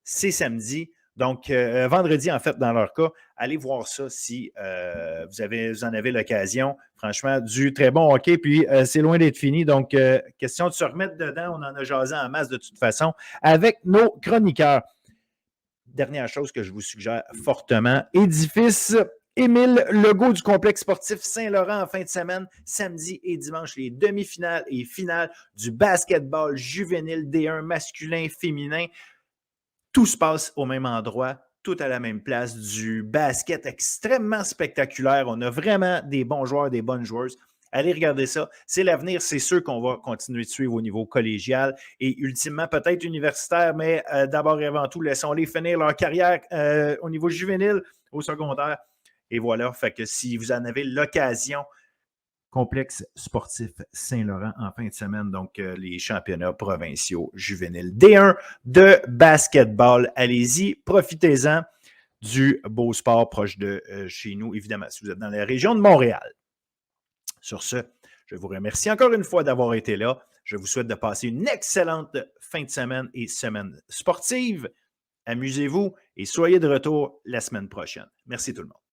C'est samedi. Donc, vendredi, en fait, dans leur cas, allez voir ça si vous en avez l'occasion. Franchement, du très bon hockey, puis c'est loin d'être fini. Donc, question de se remettre dedans. On en a jasé en masse de toute façon avec nos chroniqueurs. Dernière chose que je vous suggère fortement, Édifice Émile Legault du complexe sportif Saint-Laurent en fin de semaine, samedi et dimanche, les demi-finales et finales du basketball juvénile D1 masculin, féminin. Tout se passe au même endroit, tout à la même place, du basket extrêmement spectaculaire. On a vraiment des bons joueurs, des bonnes joueuses. Allez regarder ça. C'est l'avenir, c'est sûr qu'on va continuer de suivre au niveau collégial et ultimement peut-être universitaire, mais d'abord et avant tout, laissons-les finir leur carrière au niveau juvénile, au secondaire. Et voilà, fait que si vous en avez l'occasion, complexe sportif Saint-Laurent en fin de semaine, donc les championnats provinciaux juvéniles D1 de basketball. Allez-y, profitez-en du beau sport proche de chez nous, évidemment, si vous êtes dans la région de Montréal. Sur ce, je vous remercie encore une fois d'avoir été là. Je vous souhaite de passer une excellente fin de semaine et semaine sportive. Amusez-vous et soyez de retour la semaine prochaine. Merci tout le monde.